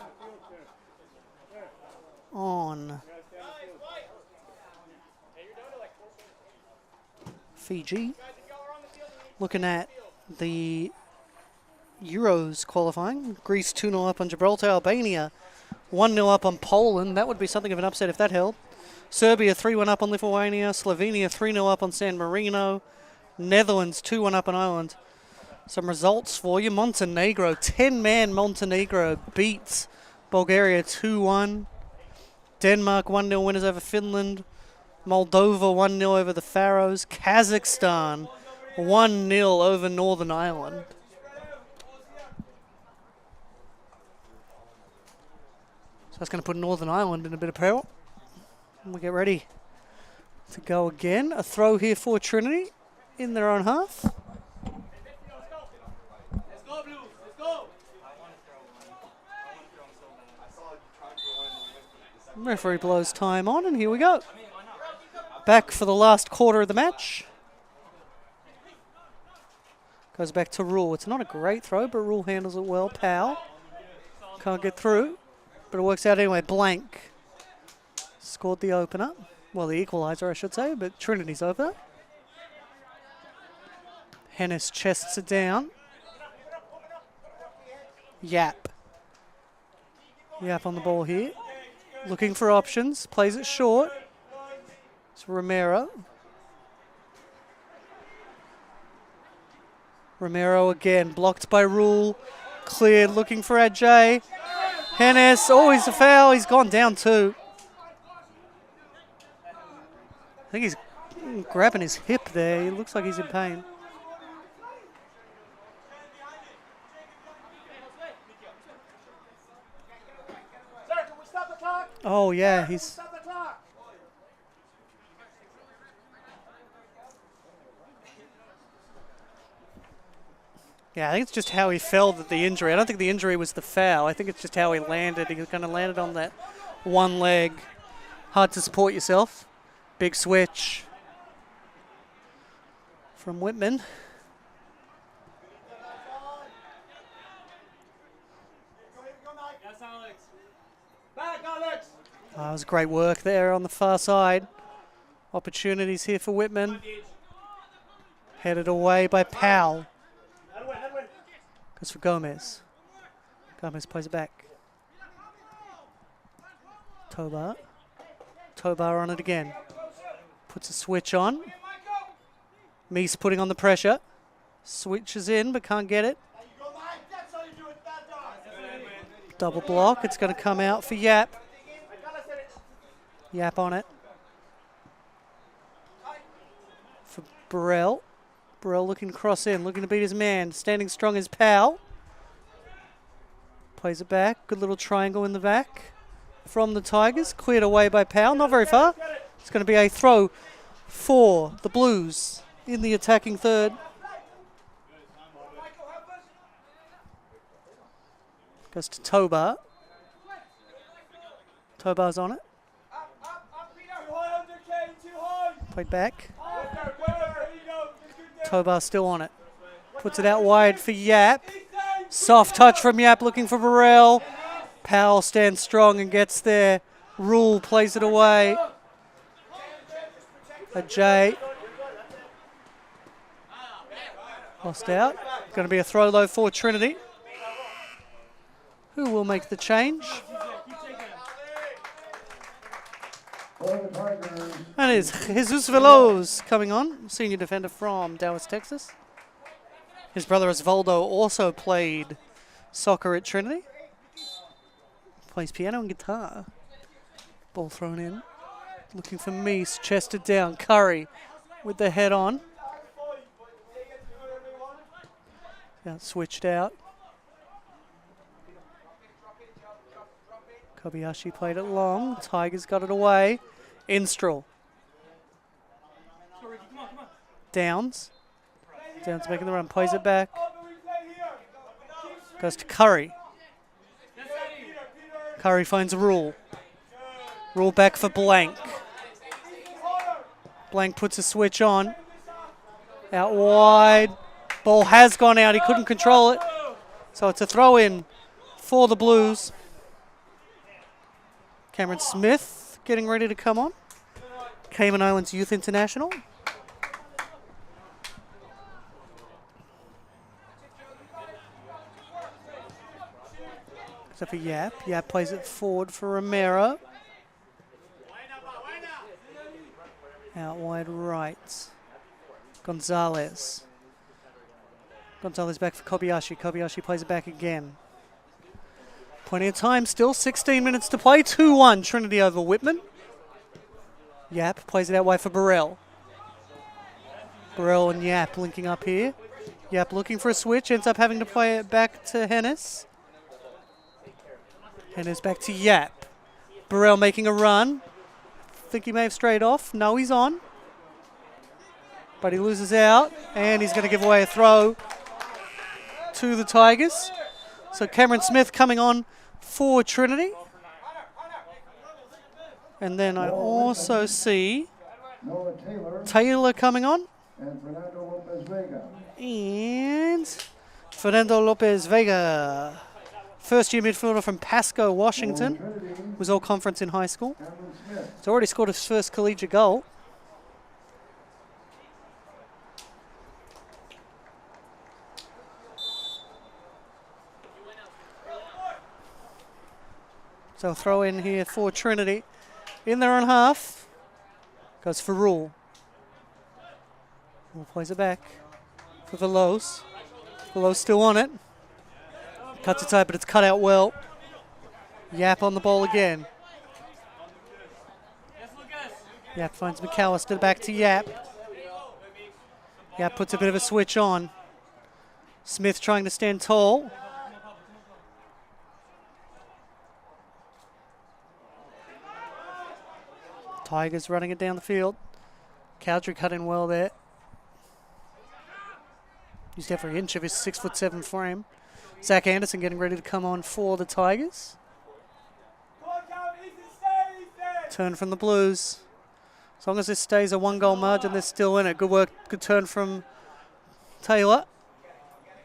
S1: on Fiji. Looking at the Euros qualifying, Greece 2-0 up on Gibraltar, Albania 1-0 up on Poland. That would be something of an upset if that held. Serbia 3-1 up on Lithuania, Slovenia 3-0 up on San Marino, Netherlands 2-1 up on Ireland. Some results for you. Montenegro, 10-man Montenegro beats Bulgaria 2-1. Denmark 1-0 winners over Finland. Moldova 1-0 over the Faroes. Kazakhstan 1-0 over Northern Ireland. So that's going to put Northern Ireland in a bit of peril. And we'll get ready to go again. A throw here for Trinity in their own half. Referee blows time on, and here we go. Back for the last quarter of the match. Goes back to Rule. It's not a great throw, but Rule handles it well. Powell can't get through, but it works out anyway. Blank scored the opener. Well, the equaliser, I should say, but Trinity's over. Hennis chests it down. Yap. Yap on the ball here. Looking for options. Plays it short. It's Romero. Romero again, blocked by Rule. Cleared, looking for Ajay. Hennis, oh, he's a foul. He's gone down too. I think he's grabbing his hip there. He looks like he's in pain. Oh, yeah, he's... Yeah, I think it's just how he fell that the injury. I don't think the injury was the foul. I think it's just how he landed. He kind of landed on that one leg. Hard to support yourself. Big switch from Whitman. That was great work there on the far side. Opportunities here for Whitman. Headed away by Powell. Goes for Gomez. Gomez plays it back. Tobar. Tobar on it again. Puts a switch on. Meese putting on the pressure. Switches in but can't get it. Double block. It's going to come out for Yap. Yap on it. For Burrell. Burrell looking to cross in, looking to beat his man. Standing strong as Powell. Plays it back. Good little triangle in the back from the Tigers. Cleared away by Powell. Not very far. It's going to be a throw for the Blues in the attacking third. Goes to Tobar. Tobar's on it. Played back. Tobar still on it. Puts it out wide for Yap. Soft touch from Yap looking for Burrell. Powell stands strong and gets there. Rule plays it away. Ajay. Lost out. Going to be a throw though for Trinity. Who will make the change? And it's Jesus Veloz coming on, senior defender from Dallas, Texas. His brother Osvaldo also played soccer at Trinity. Plays piano and guitar. Ball thrown in. Looking for Meese, chested down. Curry with the head on. Yeah, switched out. Kobayashi played it long. Tigers got it away. Instrel. Downs. Downs making the run. Plays it back. Goes to Curry. Curry finds Rule. Rule back for Blank. Blank puts a switch on. Out wide. Ball has gone out. He couldn't control it. So it's a throw in for the Blues. Cameron Smith getting ready to come on. Cayman Islands Youth International. Except for Yap. Yap plays it forward for Romero. Out wide right. Gonzalez. Gonzalez back for Kobayashi. Kobayashi plays it back again. Plenty of time still. 16 minutes to play. 2-1 Trinity over Whitman. Yap plays it out wide for Burrell. Burrell and Yap linking up here. Yap looking for a switch. Ends up having to play it back to Hennis. Hennis back to Yap. Burrell making a run. Think he may have strayed off. No, he's on. But he loses out. And he's going to give away a throw to the Tigers. So Cameron Smith coming on for Trinity. And then I also see
S2: Noah
S1: Taylor coming on.
S2: and Fernando Lopez Vega.
S1: And Fernando Lopez Vega, first-year midfielder from Pasco, Washington.
S2: Trinity,
S1: Was all conference in high school.
S2: Cameron Smith.
S1: He's already scored his first collegiate goal. So throw in here for Trinity. In their own half. Goes for Rule. Rule plays it back for Veloz. Veloz still on it. Cuts it tight, but it's cut out well. Yap on the ball again. Yap finds McAllister, back to Yap. Yap puts a bit of a switch on. Smith trying to stand tall. Tigers running it down the field. Cowdrey cut in well there. Used every inch of his 6'7" frame. Zach Anderson getting ready to come on for the Tigers. Turn from the Blues. As long as this stays a 1-goal margin, they're still in it. Good work, good turn from Taylor.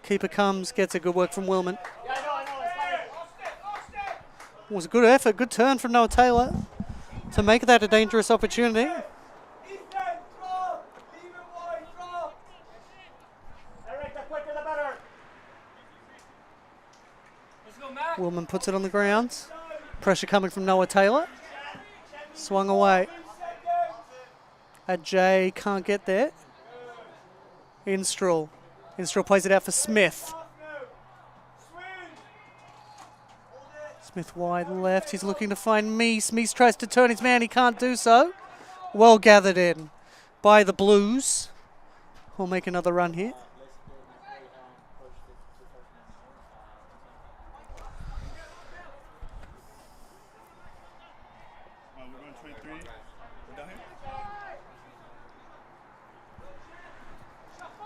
S1: Keeper comes, gets it. Good work from Whitman. It was a good effort, good turn from Noah Taylor to make that a dangerous opportunity. Whitman puts it on the ground. Pressure coming from Noah Taylor. Swung away. Ajay can't get there. Instraw. Instraw plays it out for Smith. Smith wide left. He's looking to find Meese. Meese tries to turn his man. He can't do so. Well gathered in by the Blues. We'll make another run here.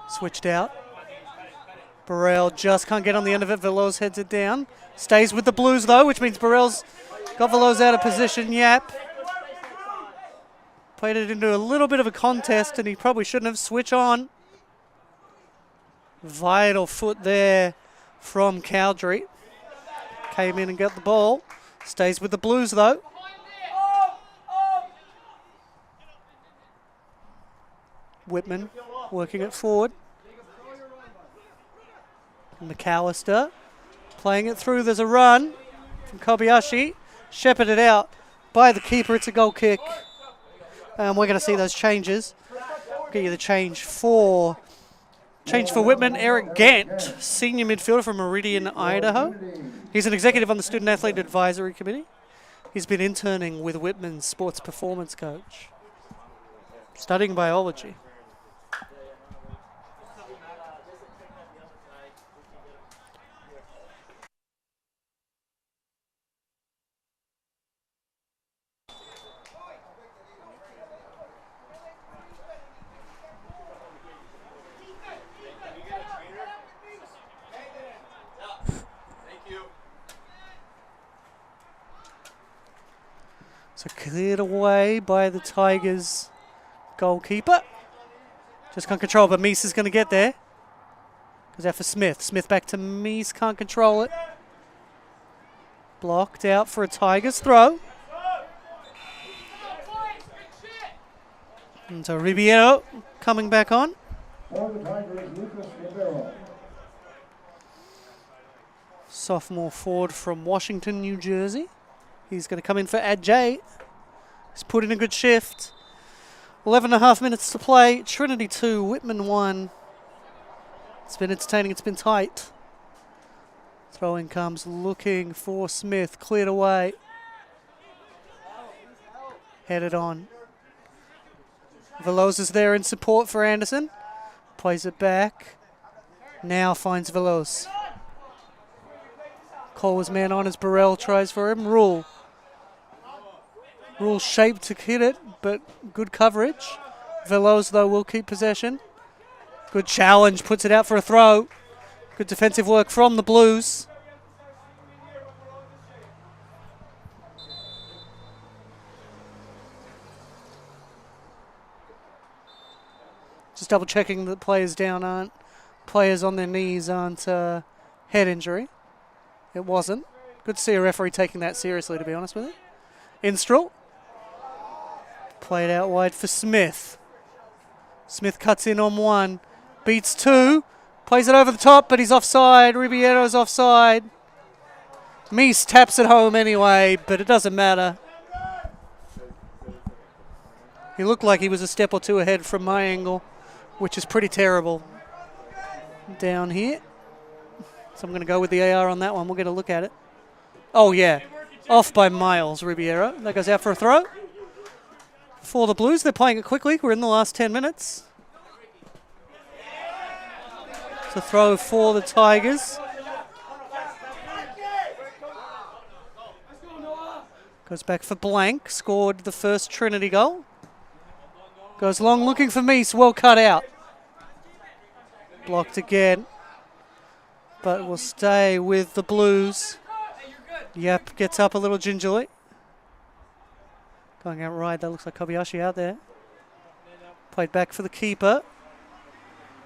S1: Switched out. Burrell just can't get on the end of it. Veloz heads it down. Stays with the Blues though, which means Burrell's got Veloz out of position. Yap played it into a little bit of a contest and he probably shouldn't have. Switch on. Vital foot there from Cowdrey. Came in and got the ball. Stays with the Blues though. Whitman working it forward. McAllister playing it through. There's a run from Kobayashi. Shepherded out by the keeper. It's a goal kick. We're going to see those changes. Get you the change for Whitman. Eric Gant, senior midfielder from Meridian, Idaho. He's an executive on the Student Athlete Advisory Committee. He's been interning with Whitman's sports performance coach, studying biology. So cleared away by the Tigers goalkeeper. Just can't control, but Meese is going to get there. Goes out for Smith. Smith back to Meese, can't control it. Blocked out for a Tigers throw. And so Ribeiro coming back on.
S2: For the Tigers, Lucas Ribeiro.
S1: Sophomore forward from Washington, New Jersey. He's going to come in for Ajay. He's put in a good shift. 11.5 minutes to play. Trinity 2, Whitman 1. It's been entertaining. It's been tight. Throw-in comes looking for Smith. Cleared away. Headed on. Veloz is there in support for Anderson. Plays it back. Now finds Veloz. Cole was man on as Burrell tries for him. Rule shaped to hit it, but good coverage. Veloz, though, will keep possession. Good challenge, puts it out for a throw. Good defensive work from the Blues. Just double checking that players on their knees aren't head injury. It wasn't. Good to see a referee taking that seriously, to be honest with you. Instrel. Played out wide for Smith. Smith cuts in on one. Beats two. Plays it over the top, but he's offside. Ribiero's offside. Meese taps it home anyway, but it doesn't matter. He looked like he was a step or two ahead from my angle, which is pretty terrible. Down here. So I'm going to go with the AR on that one. We'll get a look at it. Oh, yeah. Off by miles, Ribeiro. That goes out for a throw. For the Blues, they're playing it quickly. We're in the last 10 minutes. It's a throw for the Tigers. Goes back for Blank. Scored the first Trinity goal. Goes long looking for Meese. Well cut out. Blocked again. But will stay with the Blues. Yep, gets up a little gingerly. Going out right. That looks like Kobayashi out there. Played back for the keeper.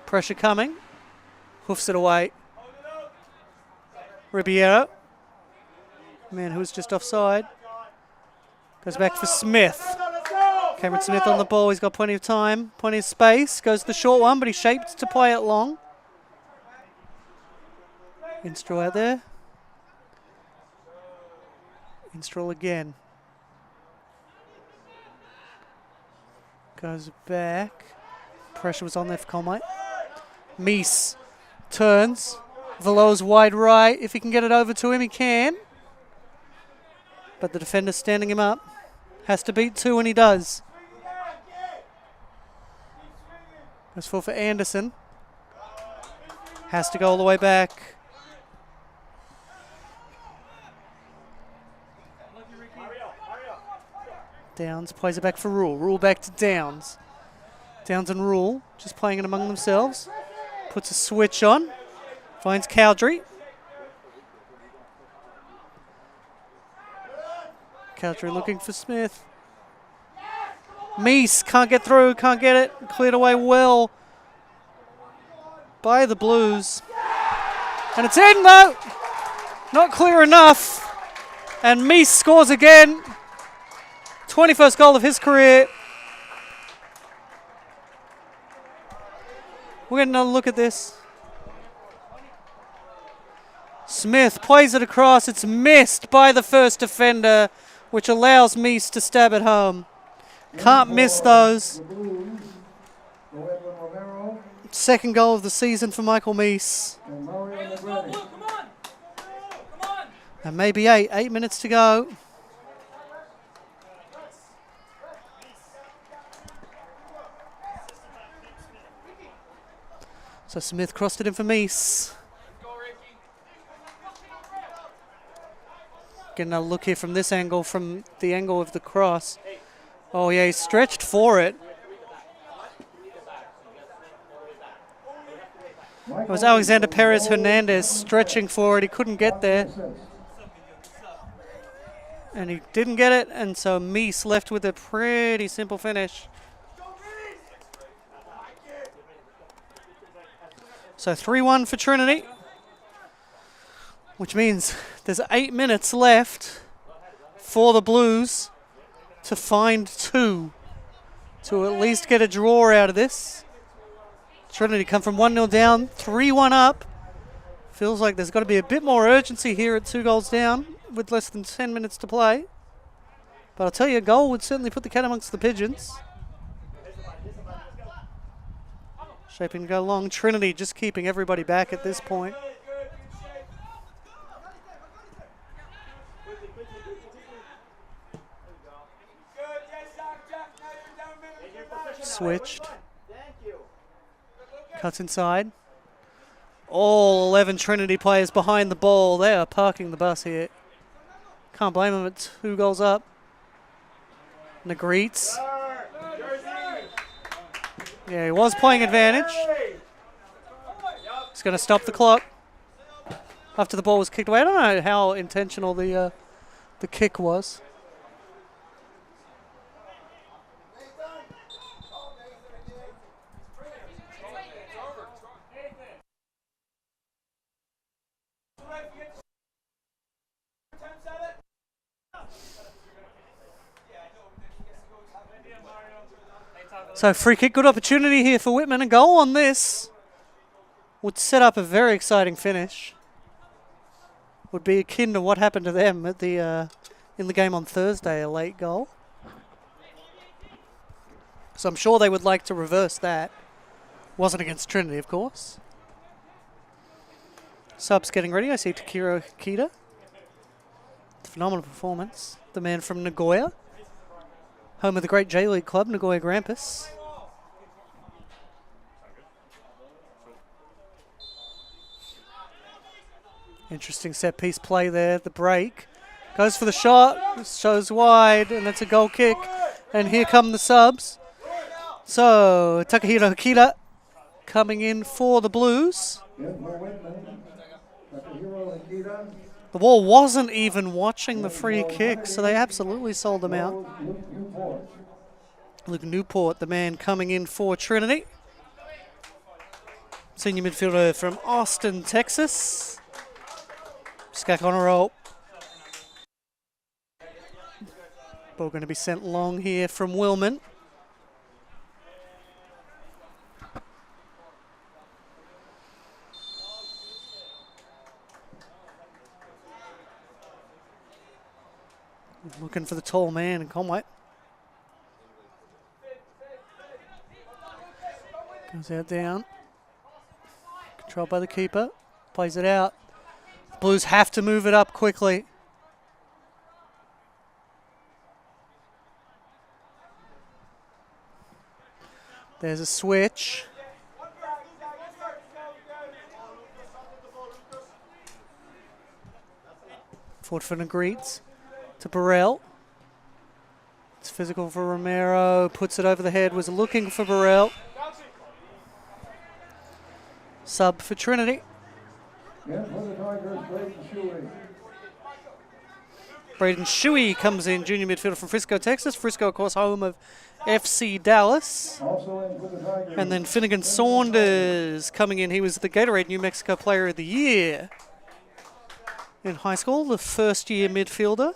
S1: Pressure coming. Hoofs it away. Ribeiro. Man who was just offside. Goes back for Smith. Cameron Smith on the ball. He's got plenty of time, plenty of space. Goes the short one, but he's shaped to play it long. Instrel out there. Instrel again. Goes back. Pressure was on there for Conway. Meese turns. Velo's wide right. If he can get it over to him, he can. But the defender's standing him up. Has to beat two, and he does. Goes full for Anderson. Has to go all the way back. Downs plays it back for Rule. Rule back to Downs. Downs and Rule just playing it among themselves. Puts a switch on. Finds Cowdrey. Cowdrey looking for Smith. Meese can't get through, can't get it. Cleared away well by the Blues. And it's in though. Not clear enough. And Meese scores again. 21st goal of his career. We're getting another look at this. Smith plays it across. It's missed by the first defender, which allows Meese to stab it home. Can't miss those. Second goal of the season for Michael Meese. And maybe 8 minutes to go. So Smith crossed it in for Meese. Getting a look here from this angle, from the angle of the cross. Oh yeah, he stretched for it. It was Alexander Perez Hernandez stretching for it. He couldn't get there. And he didn't get it, and so Meese left with a pretty simple finish. So 3-1 for Trinity, which means there's 8 minutes left for the Blues to find two, to at least get a draw out of this. Trinity come from 1-0 down, 3-1 up. Feels like there's got to be a bit more urgency here at 2 goals down with less than 10 minutes to play. But I'll tell you, a goal would certainly put the cat amongst the pigeons. Shaping to go long. Trinity just keeping everybody back at this point. Switched. Cuts inside. All 11 Trinity players behind the ball. They are parking the bus here. Can't blame them at 2 goals up. Negreets. Yeah, he was playing advantage. He's going to stop the clock after the ball was kicked away. I don't know how intentional the kick was. So free kick, good opportunity here for Whitman. A goal on this would set up a very exciting finish. Would be akin to what happened to them at the in the game on Thursday, a late goal. So I'm sure they would like to reverse that. Wasn't against Trinity, of course. Subs getting ready. I see Takiro Hikita. Phenomenal performance. The man from Nagoya. Home of the great J-League club, Nagoya Grampus. Interesting set-piece play there. The break. Goes for the shot. Shows wide, and it's a goal kick. And here come the subs. So, Takahiro Hikita coming in for the Blues. The Wall wasn't even watching the free kick, so they absolutely sold them out. Luke Newport, the man coming in for Trinity. Senior midfielder from Austin, Texas. Skak on a roll. Ball going to be sent long here from Whitman. Looking for the tall man in Conway. Goes out down. Controlled by the keeper. Plays it out. The Blues have to move it up quickly. There's a switch. Forward for Negreets. To Burrell. It's physical for Romero. Puts it over the head. Was looking for Burrell. Sub for Trinity. Braden Shuey comes in, junior midfielder from Frisco, Texas. Frisco, of course, home of FC Dallas. And then Finnegan Saunders coming in. He was the Gatorade New Mexico Player of the Year in high school, the first-year midfielder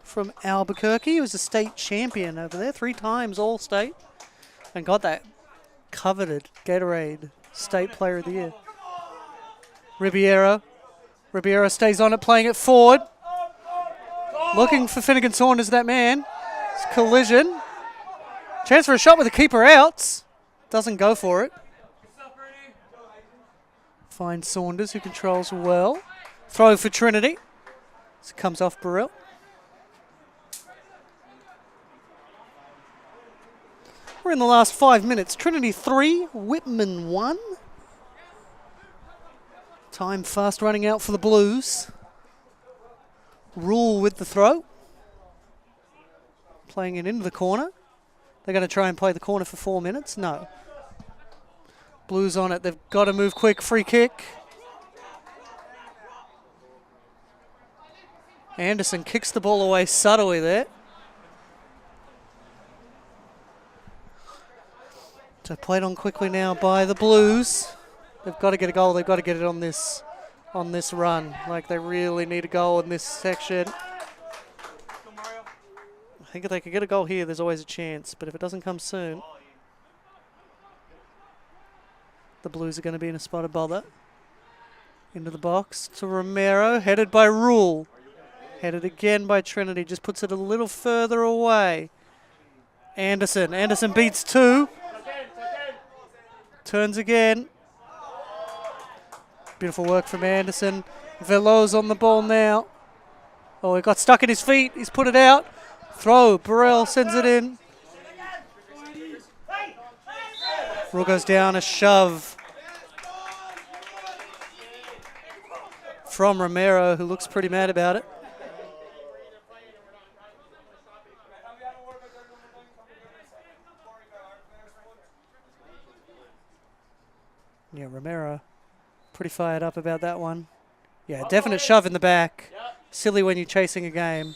S1: from Albuquerque. He was a state champion over there, 3 times All-State, and got that coveted Gatorade State Player of the Year. Ribeiro stays on it, playing it forward. Looking for Finnegan Saunders, that man. It's collision. Chance for a shot with the keeper out. Doesn't go for it. Finds Saunders, who controls well. Throw for Trinity. This comes off Burrell. We're in the last 5 minutes. Trinity 3, Whitman 1. Time fast running out for the Blues. Rule with the throw. Playing it into the corner. They're going to try and play the corner for 4 minutes. No. Blues on it. They've got to move quick. Free kick. Anderson kicks the ball away subtly there. So played on quickly now by the Blues. They've got to get a goal. They've got to get it on this run. Like, they really need a goal in this section. I think if they could get a goal here, there's always a chance. But if it doesn't come soon, the Blues are going to be in a spot of bother. Into the box to Romero, headed by Rule. Headed again by Trinity, just puts it a little further away. Anderson beats 2. Turns again. Beautiful work from Anderson. Velo's on the ball now. Oh, he got stuck in his feet. He's put it out. Throw. Burrell sends it in. Rule goes down. A shove from Romero, who looks pretty mad about it. Yeah, Romero, pretty fired up about that one. Yeah, definite shove in the back. Silly when you're chasing a game.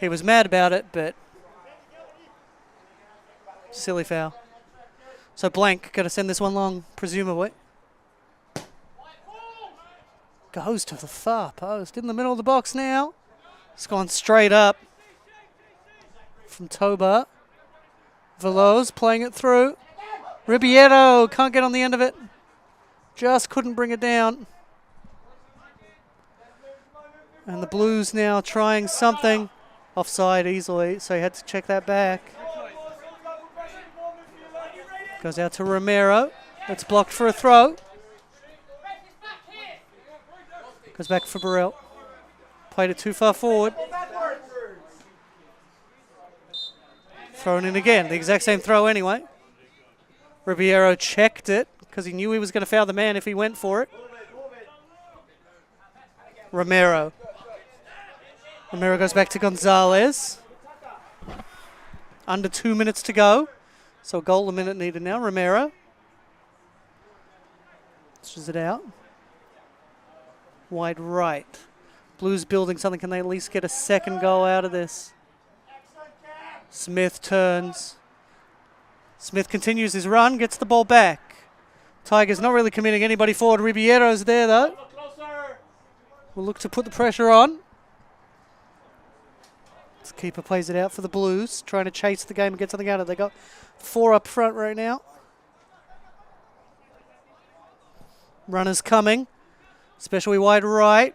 S1: He was mad about it, but silly foul. So Blank got to send this one long, presumably. Goes to the far post. In the middle of the box now. It's gone straight up from Toba. Veloz playing it through. Ribeiro can't get on the end of it. Just couldn't bring it down. And the Blues now trying something. Offside easily, so he had to check that back. Goes out to Romero. It's blocked for a throw. Goes back for Burrell. Played it too far forward. Thrown in again. The exact same throw anyway. Ribeiro checked it because he knew he was going to foul the man if he went for it. Romero. Romero goes back to Gonzalez. Under 2 minutes to go. So a goal a minute needed now. Romero. Pushes it out. Wide right. Blues building something. Can they at least get a second goal out of this? Smith turns. Smith continues his run. Gets the ball back. Tigers not really committing anybody forward. Ribeiro's there though. We'll look to put the pressure on. This keeper plays it out for the Blues. Trying to chase the game and get something out of it. They got 4 up front right now. Runners coming. Especially wide right.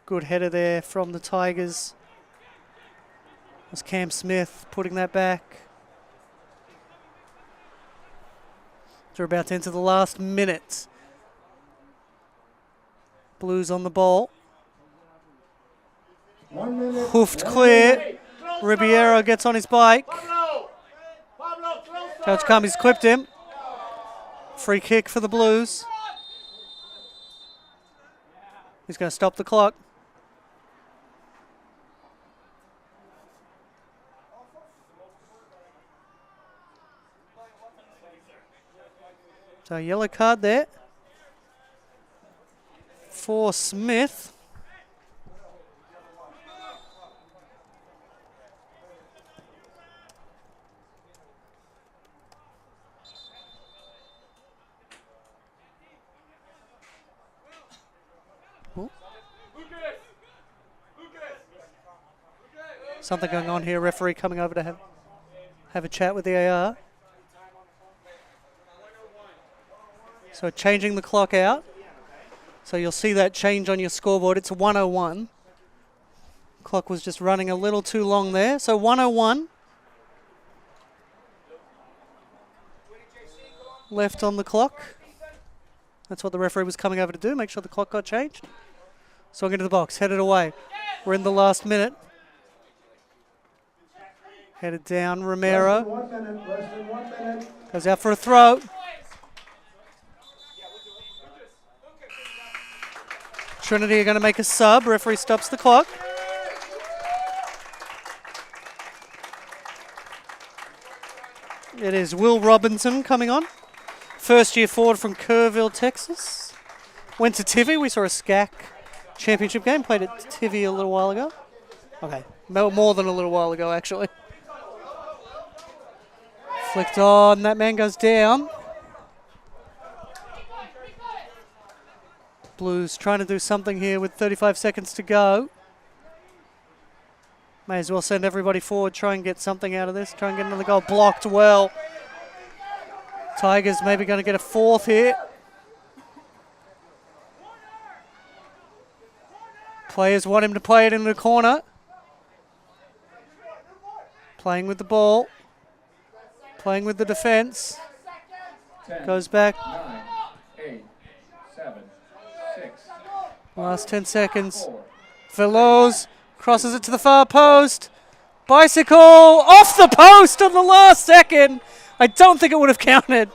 S1: Good header there from the Tigers. Was Cam Smith putting that back. They're about to enter the last minute. Blues on the ball.
S2: 1 minute.
S1: Hoofed clear. Ribeiro gets on his bike. Judge Cummings clipped him. Free kick for the Blues. He's going to stop the clock. So yellow card there for Smith. Something going on here. Referee coming over to have a chat with the AR. So changing the clock out. So you'll see that change on your scoreboard. It's 101. Clock was just running a little too long there. So 101. Left on the clock. That's what the referee was coming over to do. Make sure the clock got changed. Swung into the box. Headed away. We're in the last minute. Headed down. Romero.
S2: Less than 1 minute.
S1: Goes out for a throw. Trinity are going to make a sub. Referee stops the clock. It is Will Robinson coming on. First year forward from Kerrville, Texas. Went to Tivy. We saw a SCAC championship game. Played at Tivy a little while ago. Okay, more than a little while ago actually. Flicked on. That man goes down. Blues trying to do something here with 35 seconds to go. May as well send everybody forward, try and get something out of this. Try and get another goal. Blocked well. Tigers maybe going to get a fourth here. Players want him to play it in the corner. Playing with the ball. Playing with the defense.
S4: 10,
S1: Goes back.
S4: 9, 8, 7, 6,
S1: Last 10 seconds.
S4: 4.
S1: Veloz crosses it to the far post. Bicycle off the post on the last second. I don't think it would have counted.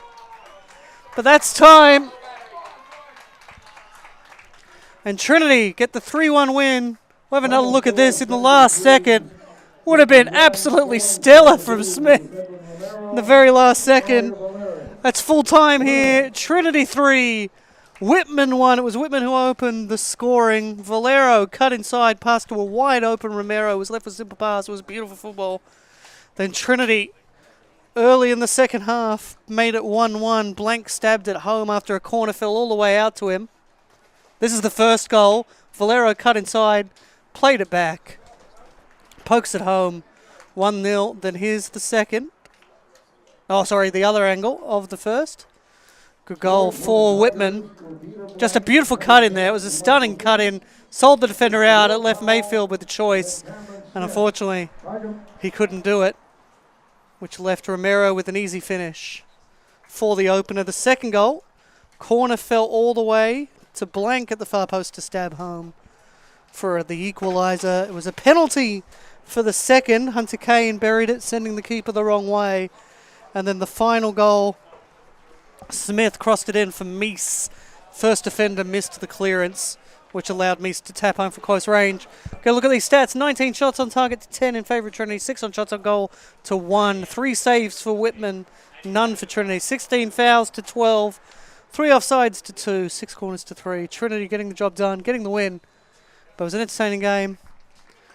S1: But that's time. And Trinity get the 3-1 win. We'll have another look at this in the last second. Would have been absolutely stellar from Smith in the very last second. That's full time here. Trinity 3, Whitman 1. It was Whitman who opened the scoring. Valero cut inside, passed to a wide open Romero. Was left with a simple pass. It was beautiful football. Then Trinity, early in the second half, made it 1-1. Blank stabbed it home after a corner fell all the way out to him. This is the first goal. Valero cut inside, played it back, pokes it home, 1-0. Then here's the second. Oh, sorry, the other angle of the first. Good goal for Whitman. Just a beautiful cut in there. It was a stunning cut in. Sold the defender out. It left Mayfield with the choice. And unfortunately, he couldn't do it, which left Romero with an easy finish for the opener. The second goal, corner fell all the way to blank at the far post to stab home for the equaliser. It was a penalty for the second. Hunter Kane buried it, sending the keeper the wrong way. And then the final goal, Smith crossed it in for Meese. First defender missed the clearance, which allowed Meese to tap home for close range. Go look at these stats. 19 shots on target to 10 in favour of Trinity. 6 on shots on goal to 1. 3 saves for Whitman, none for Trinity. 16 fouls to 12. 3 offsides to 2. 6 corners to 3. Trinity getting the job done, getting the win. But it was an entertaining game.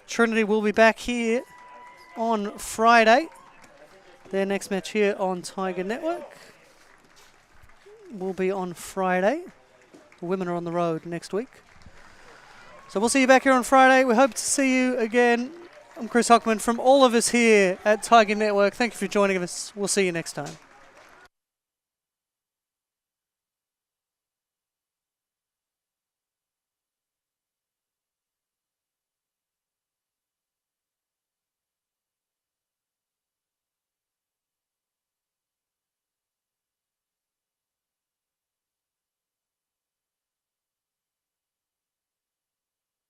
S1: Trinity will be back here on Friday. Their next match here on Tiger Network will be on Friday. The women are on the road next week. So we'll see you back here on Friday. We hope to see you again. I'm Chris Hockman from all of us here at Tiger Network. Thank you for joining us. We'll see you next time.